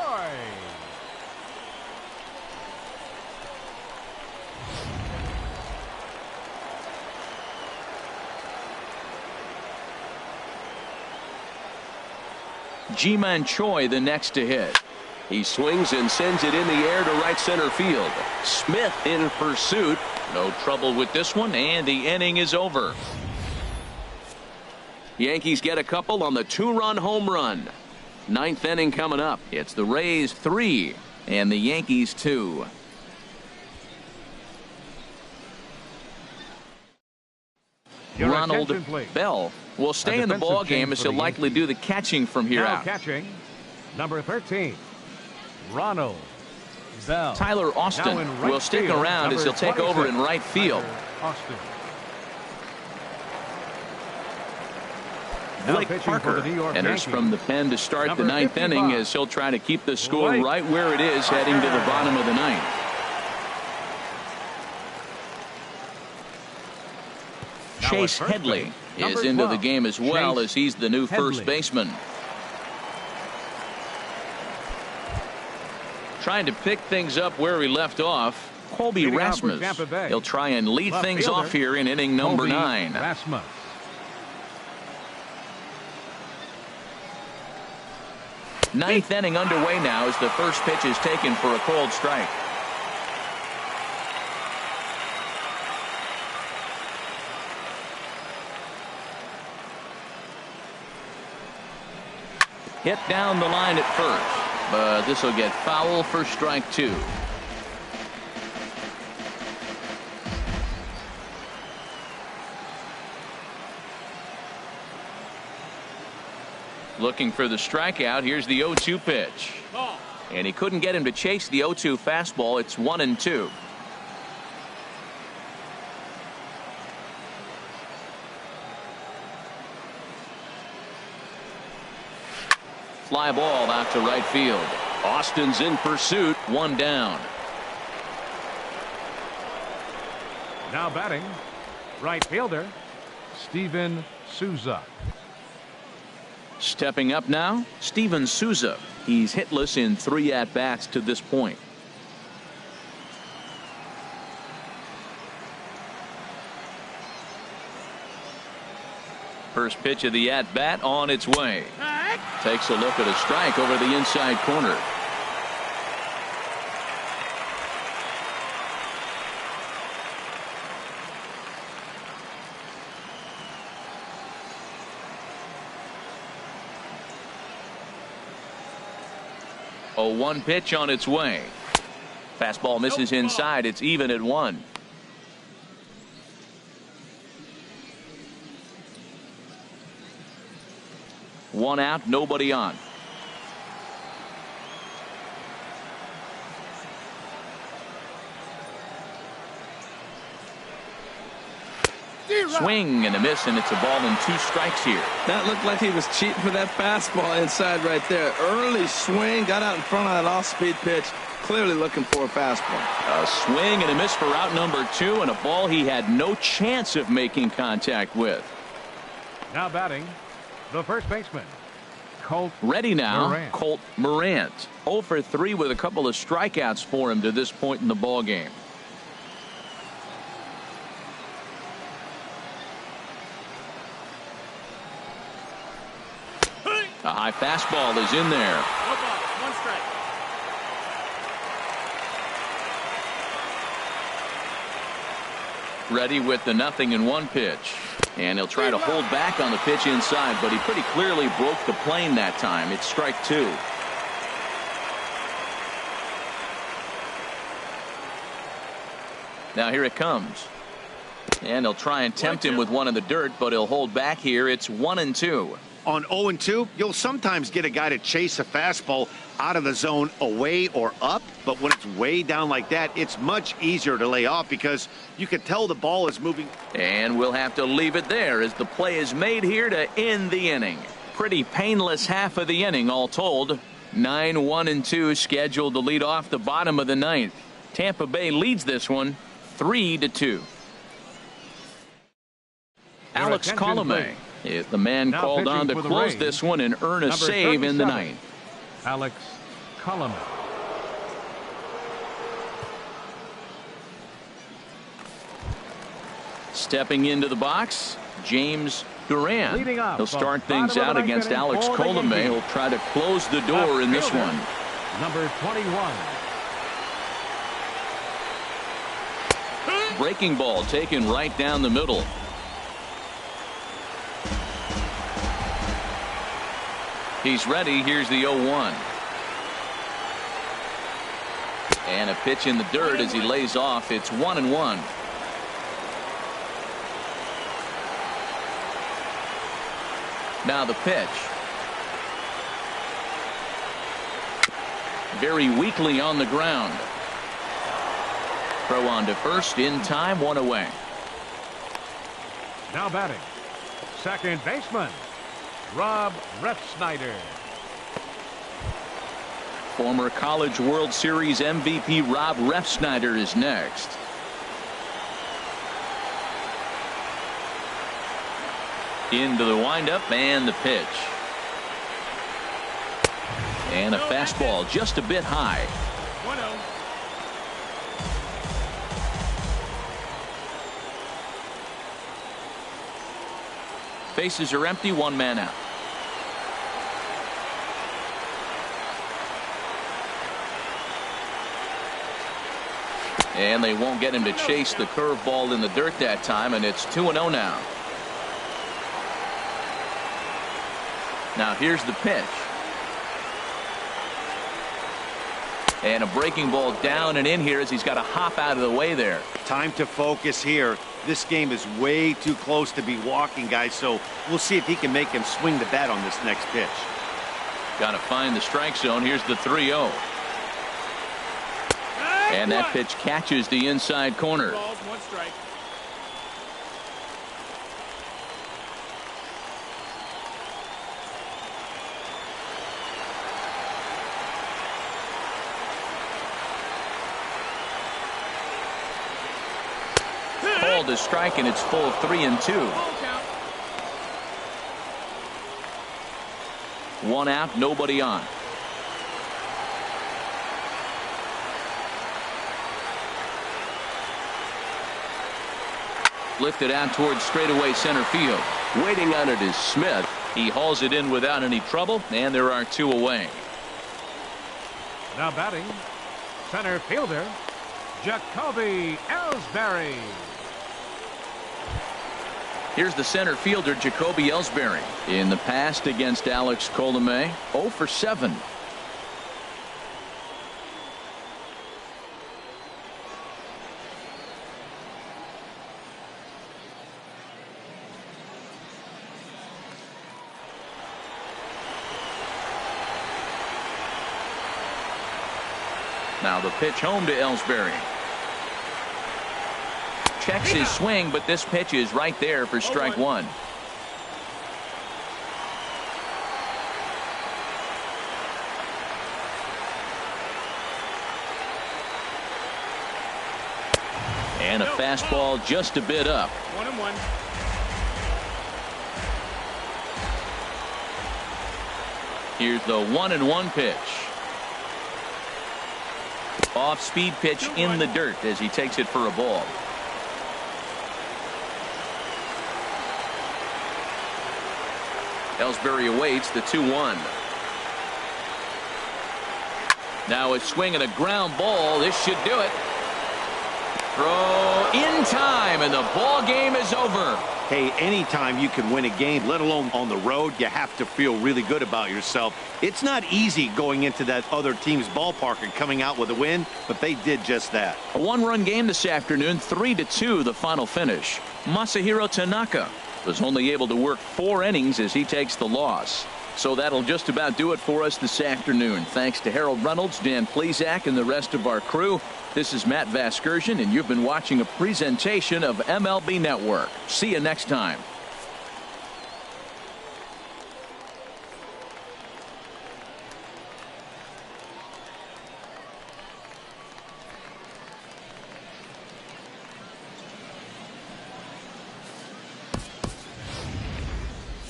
Ji-Man Choi the next to hit. He swings and sends it in the air to right center field. Smith in pursuit. No trouble with this one, and the inning is over. Yankees get a couple on the 2-run home run. 9th inning coming up. It's the Rays 3 and the Yankees 2. Ronald Bell will stay in the ball game as he'll likely do the catching from here out. Catching, number 13, Ronald Bell. Tyler Austin will stick around as he'll take over in right field. Blake Parker enters from the pen to start the 9th inning as he'll try to keep the score right where it is heading to the bottom of the 9th. Chase Headley is into the game as well as he's the new first baseman. Trying to pick things up where he left off, Colby Rasmus. He'll try and lead things off here in inning number 9. Ninth inning underway now as the first pitch is taken for a cold strike. Hit down the line at first, but this will get foul for strike 2. Looking for the strikeout. Here's the 0-2 pitch. And he couldn't get him to chase the 0-2 fastball. It's 1-2. Fly ball out to right field. Austin's in pursuit. 1 down. Now batting, right fielder, Steven Souza. Stepping up now, Steven Souza. He's hitless in 3 at-bats to this point. First pitch of the at-bat on its way. Takes a look at a strike over the inside corner. A 1 pitch on its way. Fastball misses inside. It's even at 1. One out, nobody on. Swing and a miss, and it's a ball and 2 strikes here. That looked like he was cheating for that fastball inside right there. Early swing, got out in front of that off-speed pitch. Clearly looking for a fastball. A swing and a miss for out number 2, and a ball he had no chance of making contact with. Now batting, the first baseman, Colt Ready now, Morant. Colt Morant. 0 for 3 with a couple of strikeouts for him to this point in the ball game. A high fastball is in there. 1 strike. Ready with the 0-1 pitch. And he'll try to hold back on the pitch inside, but he pretty clearly broke the plane that time. It's strike 2. Now here it comes. And he'll try and tempt him with one in the dirt, but he'll hold back here. It's 1-2. On 0-2, you'll sometimes get a guy to chase a fastball out of the zone away or up, but when it's way down like that, it's much easier to lay off because you can tell the ball is moving. And we'll have to leave it there as the play is made here to end the inning. Pretty painless half of the inning all told. 9-1-2 scheduled to lead off the bottom of the 9th. Tampa Bay leads this one 3-2. Alex Colomé is the man now called on to close Rays, this one and earn a save in the 9th. Alex Colomé. Stepping into the box, James Duran. He'll start things out the against Alex Colomé. He'll try to close the door in this one. Number 21. Breaking ball taken right down the middle. He's ready. Here's the 0-1. And a pitch in the dirt as he lays off. It's 1-1. Now the pitch. Very weakly on the ground. Throw on to first in time, 1 away. Now batting, second baseman, Rob Refsnyder. Former College World Series MVP Rob Refsnyder is next. Into the windup and the pitch. And a fastball just a bit high. 1-0. Bases are empty, 1 man out. And they won't get him to chase the curveball in the dirt that time, and it's 2-0 now. Now here's the pitch. And a breaking ball down and in here as he's got to hop out of the way there. Time to focus here. This game is way too close to be walking, guys, so we'll see if he can make him swing the bat on this next pitch. Got to find the strike zone. Here's the 3-0. And that pitch catches the inside corner. Balls, 1 strike. Called to strike, and it's full 3-2. 1 out, nobody on. Lifted out towards straightaway center field. Waiting on it is Smith. He hauls it in without any trouble, and there are 2 away. Now batting, center fielder, Jacoby Ellsbury. Here's the center fielder, Jacoby Ellsbury. In the past against Alex Colomé, 0 for 7. Now the pitch home to Ellsbury. Checks his swing, but this pitch is right there for strike 1. And a fastball just a bit up. 1-1. Here's the 1-1 pitch. Off speed pitch in the dirt as he takes it for a ball. Ellsbury awaits the 2-1. Now a swing and a ground ball. This should do it. Throw in time, and the ball game is over. Hey, anytime you can win a game, let alone on the road, you have to feel really good about yourself. It's not easy going into that other team's ballpark and coming out with a win, but they did just that. A one-run game this afternoon, 3-2 the final finish. Masahiro Tanaka was only able to work 4 innings as he takes the loss. So that'll just about do it for us this afternoon. Thanks to Harold Reynolds, Dan Plesac, and the rest of our crew. This is Matt Vasgersian, and you've been watching a presentation of MLB Network. See you next time.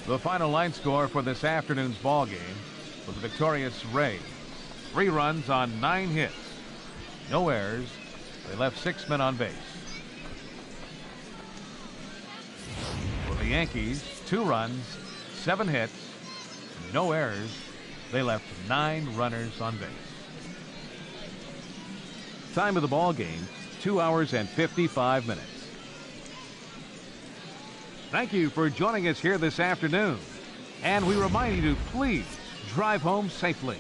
The final line score for this afternoon's ball game was a victorious Rays. 3 runs on 9 hits. No errors. They left 6 men on base. For the Yankees, 2 runs, 7 hits, no errors. They left 9 runners on base. Time of the ball game, 2 hours and 55 minutes. Thank you for joining us here this afternoon. And we remind you to please drive home safely.